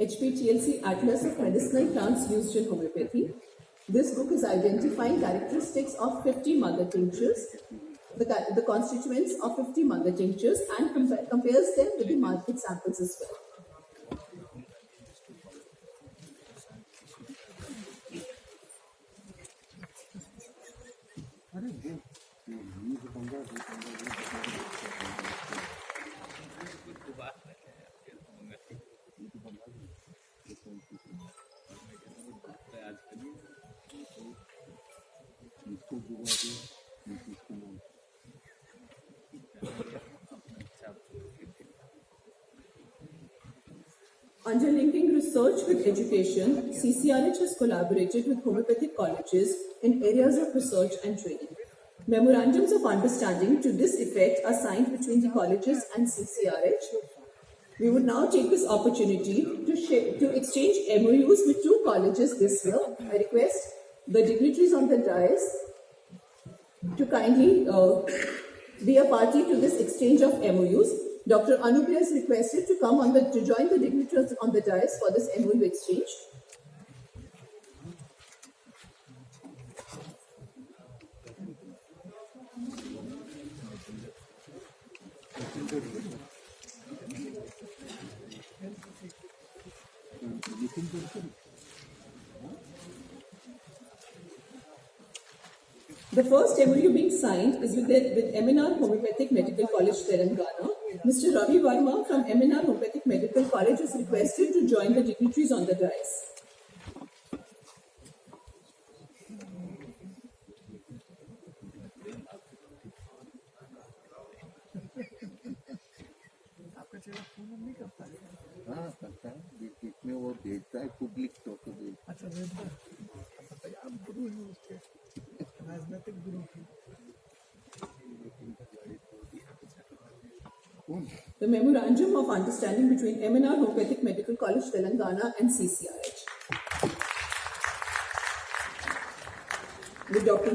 HPTLC Atlas of Medicinal Plants Used in Homeopathy. This book is identifying characteristics of 50 mother tinctures, the constituents of 50 mother tinctures, and compares them with the market samples as well. Under linking research with education, CCRH has collaborated with homeopathic colleges in areas of research and training. Memorandums of understanding to this effect are signed between the colleges and CCRH. We would now take this opportunity to exchange MOUs with 2 colleges this year. I request the dignitaries on the dais to kindly be a party to this exchange of MOUs. Dr. Anupriya is requested to come to join the dignitaries on the dais for this MOU exchange. The first MOU being signed is with MNR Homeopathic Medical College, Telangana. Mr. Ravi Varma from MNR Homeopathic Medical College is requested to join the dignitaries on the dais. आपका चेहरा phone नहीं करता है हाँ करता है जिसमें वो भेजता है पब्लिक तो भेजता अच्छा भेजता है बताइए आप गुरु हैं उसके राजनीतिक गुरु हैं The Memorandum of Understanding between MNR Homeopathic Medical College, Telangana and CCRH. With Dr.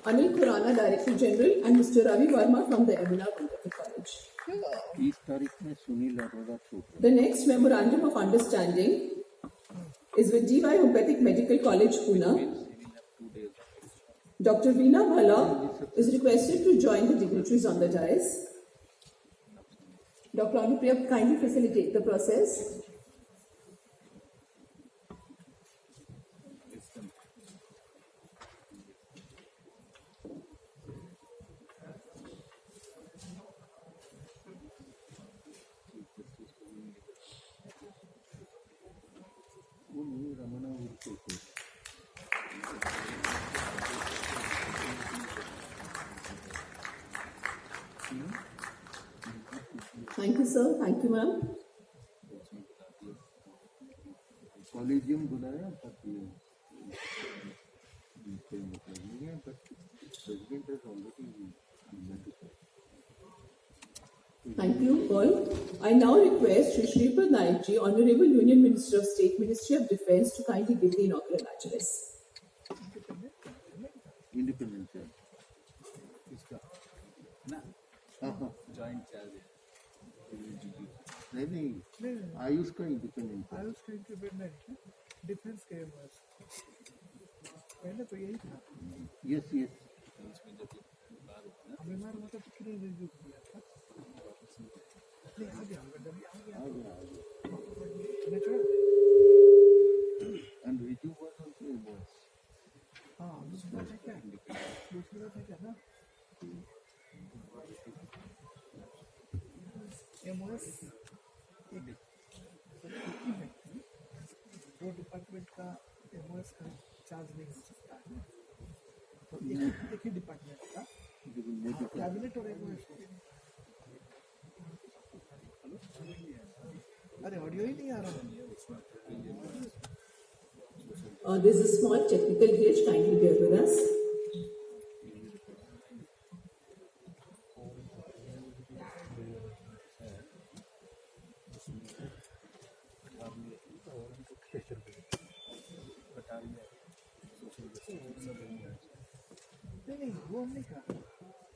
Anil Khurana, Director General, and Mr. Ravi Varma from the MNR Homeopathic College. 30 तारीख में सुनील अरोड़ा छोड़ The next Memorandum of Understanding is with DY Homeopathic Medical College, Pune. Dr. Veena Bhala is requested to join the dignitaries on the dais. Dr. Anupriya, kindly facilitate the process. Ramana Urke. Thank you, sir. Thank you, ma'am. Collegium बुलाया पर but president has already notified. Thank you all. I now request Shri Shripad Naik Ji, Honorable Union Minister of State, Ministry of Defence, to kindly give the inaugural address. Independent charge. Joint charge नहीं आयुष का independent Ayush का independent defence के पास पहले तो यही था yes yes बीमार हुआ था तो कितने रिव्यू किया था नहीं आ गया natural and review was also was हाँ दूसरी बात है क्या ना एमओएस एक है वो डिपार्टमेंट का एमओएस का चार्ज नहीं हो सकता है तो एक ही डिपार्टमेंट का कैबिनेट और एमओएस अरे ऑडियो ही नहीं आ रहा There's a small technical glitch. Kindly bear with us. नहीं वो हमने कहा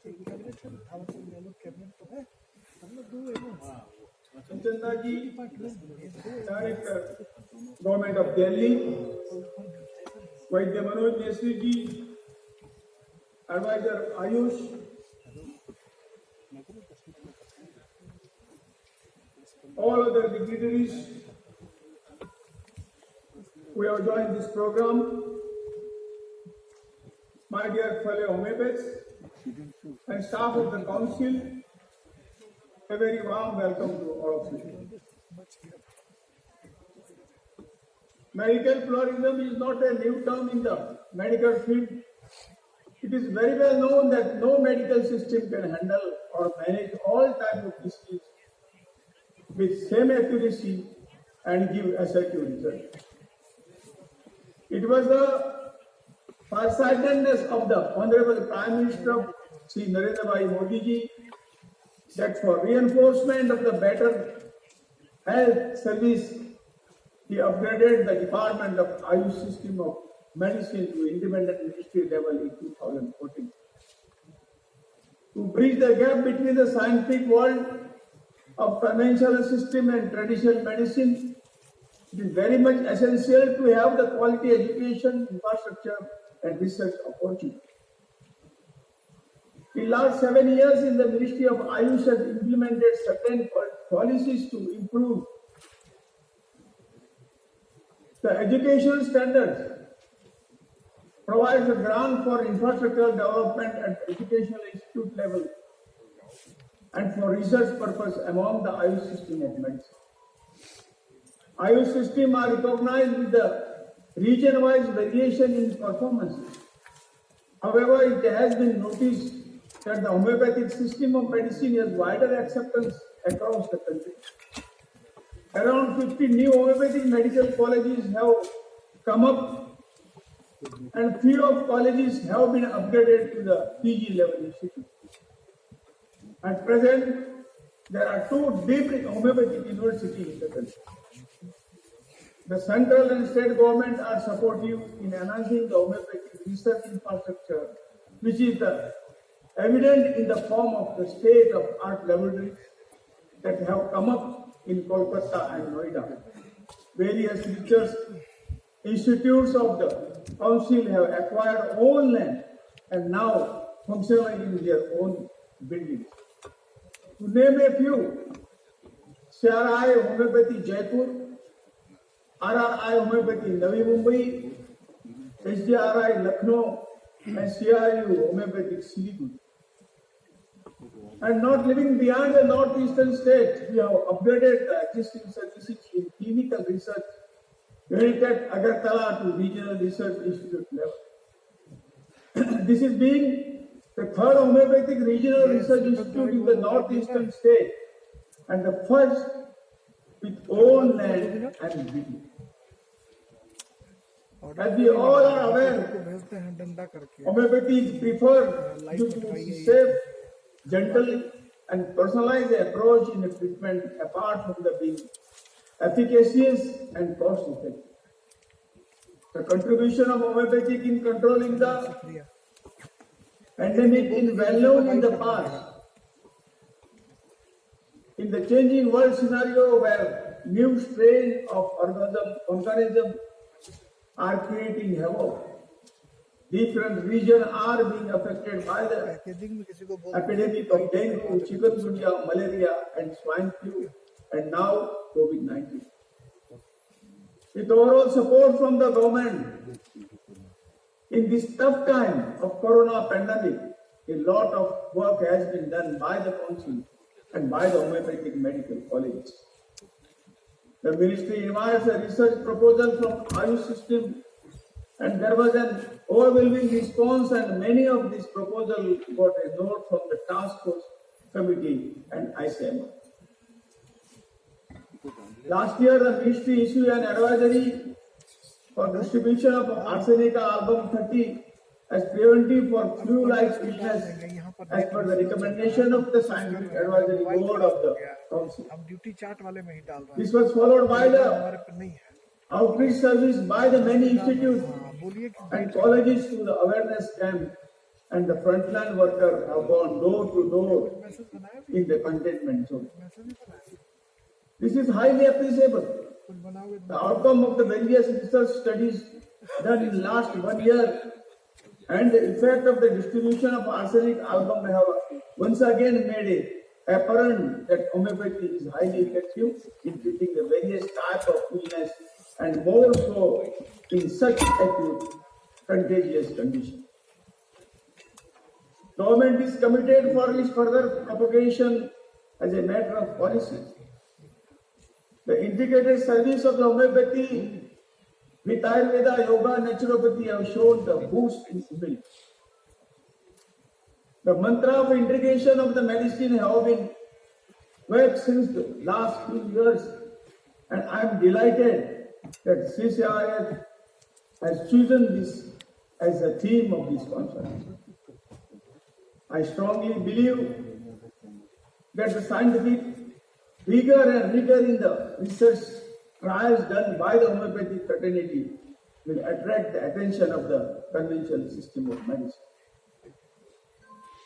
कैबिनेट का कैबिनेट तो है हम लोग दो Chanda ji, director government of Delhi, Vaidya Manoj Nesari ji, advisor AYUSH, all other dignitaries who have joined this program, my dear fellow homeopaths and staff of the council, a very warm welcome to all of you. Medical pluralism is not a new term in the medical field. It is very well known that no medical system can handle or manage all types of disease with same accuracy and give assertive result. It was the farsightedness of the Honorable Prime Minister Shri Narendra Bhai Modi ji that for reinforcement of the better health service, he upgraded the Department of Ayush System of Medicine to independent ministry level in 2014. To bridge the gap between the scientific world of conventional system and traditional medicine, it is very much essential to have the quality education, infrastructure, and research opportunity. In last 7 years, in the Ministry of Ayush has implemented certain policies to improve the educational standards, provides a grant for infrastructural development at educational institute level, and for research purpose among the Ayush system of medicine. Ayush system are recognized with the region-wise variation in performances. However, it has been noticed that the homeopathic system of medicine has wider acceptance across the country. Around 50 new homeopathic medical colleges have come up, and few of colleges have been upgraded to the PG level institute. At present, there are 2 deep homeopathic universities in the country. The central and state government are supportive in enhancing the homeopathic research infrastructure, which is evident in the form of the state-of-art laboratories that have come up in Kolkata and Noida. Various research institutes of the council have acquired own land and now functioning in their own buildings. To name a few, CRI Homeopathy Jaipur, RRI Homeopathy Navi Mumbai, SDRI Lucknow, and CRU Homeopathic Siliguri. And not living beyond the northeastern state, we have upgraded the existing services in clinical research United Agartala to Regional Research Institute level. This is being the third homeopathic regional research institute in the northeastern state and the first with own land and beauty. As we all are aware, भेजते हैं डंडा करके homeopathy is preferred due to its safe, gentle, and personalized approach in the treatment apart from the being efficacious and cost effective. The contribution of homeopathy in controlling the pandemic is well known in the past. In the changing world scenario where new strains of organism are creating havoc, different regions are being affected by the packaging में किसी को बोल epidemic of dengue, chikungunya, malaria, and swine flu, and now COVID-19. With overall support from the government, in this tough time of corona pandemic, a lot of work has been done by the council and by the homeopathic medical college. The ministry invites a research proposal from Ayush system, and there was an overwhelming response, and many of these proposals got a note from the task force committee and ICMR. Last year, the ministry issued an advisory for distribution of Arsenica album 30 as preventive for flu-like illness as per the recommendation of the scientific advisory board of the council. हम duty chart वाले में ही डाल रहे This was followed by the हमारे पे नहीं है outreach service by the many institutes बोलिए कि and colleges to the awareness camp, and the frontline workers have gone door to door message बनाया in the containment zone. Message नहीं बनाया This is highly appreciable. कुछ बनाओगे The outcome of the various research studies done in last 1 year and the effect of the distribution of arsenic album have once again made it apparent that homeopathy is highly effective in treating the various types of illness, and more so in such acute contagious conditions. Government is committed for its further propagation as a matter of policy. The integrated service of the homeopathy with Ayurveda, yoga, naturopathy have shown the boost in immunity. The mantra of integration of the medicine have been worked since the last few years, and I am delighted that CCIF has chosen this as the theme of this conference. I strongly believe that the scientific rigor and rigor in the research trials done by the homeopathic fraternity will attract the attention of the conventional system of medicine.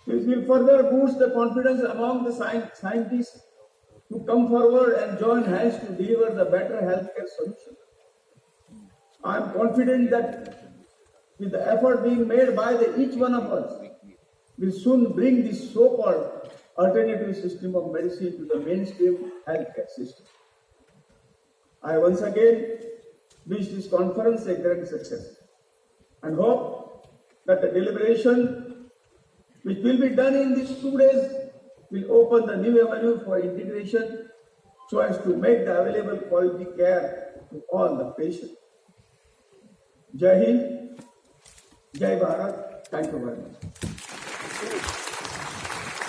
This will further boost the confidence among the scientists to come forward and join hands to deliver the better healthcare solution. I am confident that with the effort being made by each one of us, will soon bring this so-called alternative system of medicine to the mainstream healthcare system. I once again wish this conference a great success and hope that the deliberation which will be done in these 2 days will open the new avenue for integration so as to make the available quality care to all the patients. Jai Hind, Jai Bharat, thank you very much.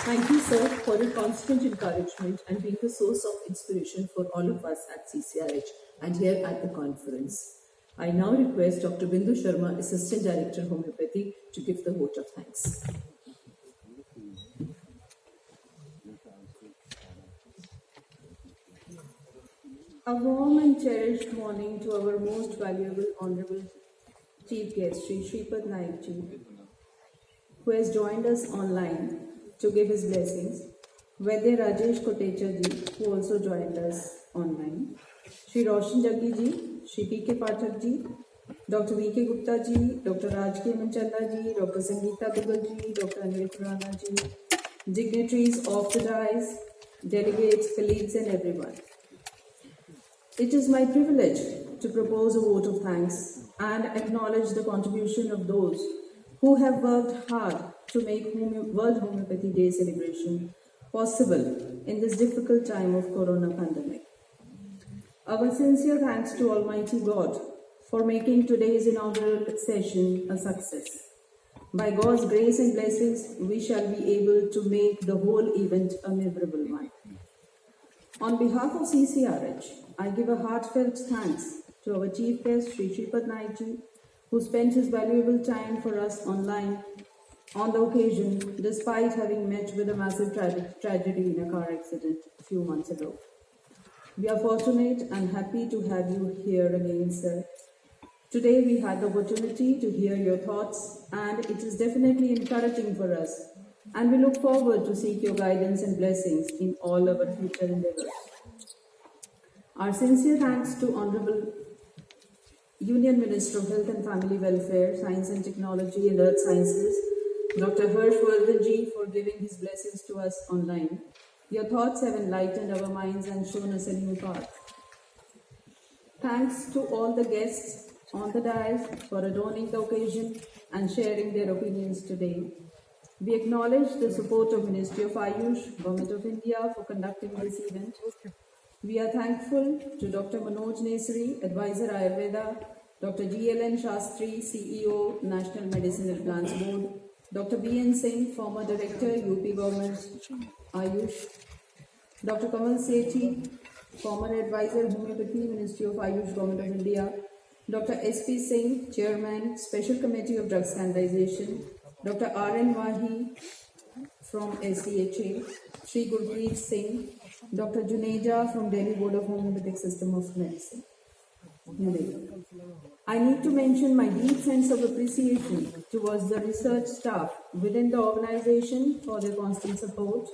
Thank you, sir, for your constant encouragement and being a source of inspiration for all of us at CCRH and here at the conference. I now request Dr. Bindu Sharma, Assistant Director Homeopathy, to give the vote of thanks. A warm and cherished morning to our most valuable, honorable Chief Guest, Sri Shripad Naik Ji, who has joined us online to give his blessings. Vaidya Rajesh Kotecha Ji, who also joined us online. Sri Roshan Jaggi Ji, Sri P.K. Pathak Ji, Dr. V.K. Gupta Ji, Dr. Raj K. Manchanda Ji, Dr. Sangeeta Dugal Ji, Dr. Anil Khurana Ji, dignitaries of the dais, delegates, colleagues and everyone. It is my privilege to propose a vote of thanks and acknowledge the contribution of those who have worked hard to make World Homeopathy Day celebration possible in this difficult time of corona pandemic. Our sincere thanks to Almighty God for making today's inaugural session a success. By God's grace and blessings, we shall be able to make the whole event a memorable one. On behalf of CCRH, I give a heartfelt thanks to our Chief Guest, Sri Shripad Naik ji, who spent his valuable time for us online on the occasion, despite having met with a massive tragedy in a car accident a few months ago. We are fortunate and happy to have you here again, sir. Today we had the opportunity to hear your thoughts, and it is definitely encouraging for us, and we look forward to seek your guidance and blessings in all our future endeavors. Our sincere thanks to Honorable Union Minister of Health and Family Welfare, Science and Technology and Earth Sciences, Dr. Harshvardhan ji, for giving his blessings to us online. Your thoughts have enlightened our minds and shown us a new path. Thanks to all the guests on the dais for adorning the occasion and sharing their opinions today. We acknowledge the support of Ministry of Ayush, Government of India for conducting this event. We are thankful to Dr. Manoj Nesri, Advisor Ayurveda, Dr. GLN Shastri, CEO, National Medicinal Plants Board, Dr. B.N. Singh, former Director, UP Government, Ayush, Dr. Kamal Sethi, former Advisor, Homeopathy, Ministry of Ayush, Government of India, Dr. S.P. Singh, Chairman, Special Committee of Drug Standardization, Dr. R.N. Wahi from SDHA, Sri Gurpreet Singh, Dr. Juneja from Delhi Board of Homeopathic System of Medicine. I need to mention my deep sense of appreciation towards the research staff within the organization for their constant support.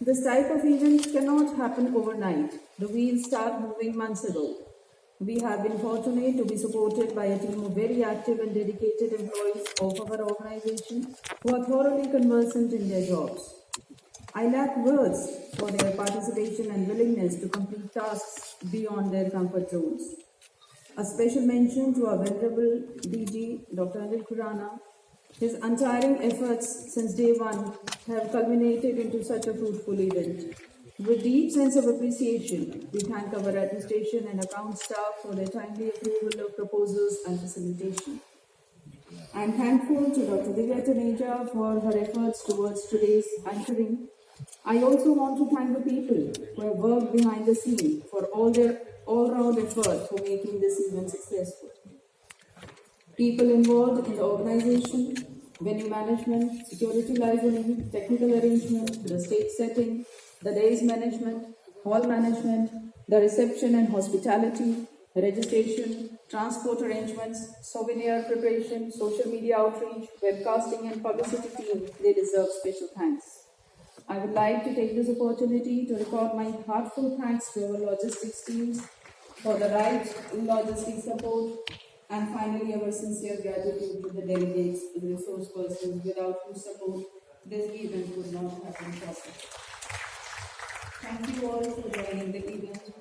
This type of event cannot happen overnight. The wheels start moving months ago. We have been fortunate to be supported by a team of very active and dedicated employees of our organization who are thoroughly conversant in their jobs. I lack words for their participation and willingness to complete tasks beyond their comfort zones. A special mention to our venerable DG, Dr. Anil Khurana. His untiring efforts since day one have culminated into such a fruitful event. With deep sense of appreciation, we thank our administration and account staff for their timely approval of proposals and facilitation. I am thankful to Dr. Divya Taneja for her efforts towards today's anchoring. I also want to thank the people who have worked behind the scene for all their all-round effort for making this event successful. People involved in the organization, venue management, security livening, technical arrangement, the stage setting, the day's management, hall management, the reception and hospitality, registration, transport arrangements, souvenir preparation, social media outreach, webcasting and publicity team, they deserve special thanks. I would like to take this opportunity to record my heartfelt thanks to our logistics teams for the right logistics support, and finally our sincere gratitude to the delegates, the resource persons without whose support this event would not have been possible. Thank you all for joining the event.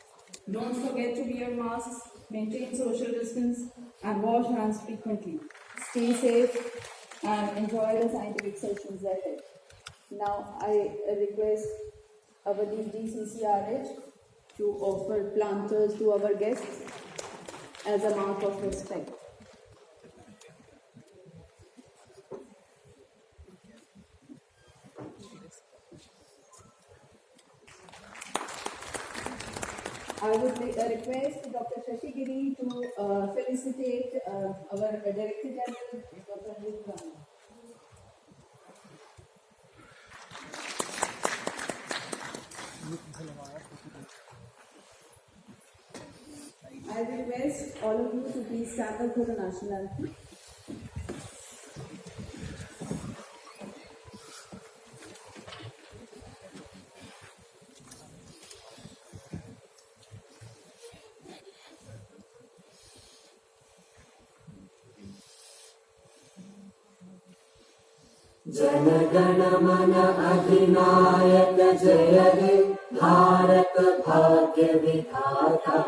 Don't forget to wear masks, maintain social distance, and wash hands frequently. Stay safe and enjoy the scientific sessions ahead. Now I request our DG CCRH to offer planters to our guests as a mark of respect. I would request Dr. Shashi Giri to felicitate our Director General, Dr. Anil Khurana. I request all of you to please stand up for the national anthem. जनगण मन अधिनायक जय हे भारत भाग्य विधाता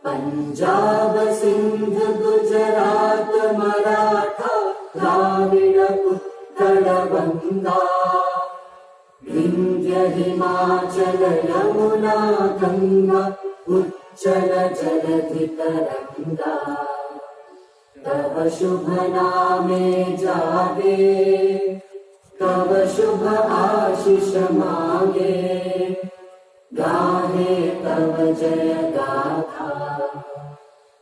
पंजाब सिंध गुजरात मराठा द्राविड़ उत्कल गंगा विंध्य हिमाचल यमुना गंगा चंचल जलधि तरंगा तव शुभ नामे जागे तव शुभ आशीष मांगे गाहे तव जय गाथा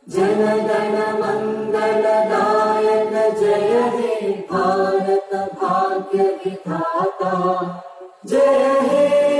जन गण मंगल दायक जय हे भारत भाग्य विधाता जय हे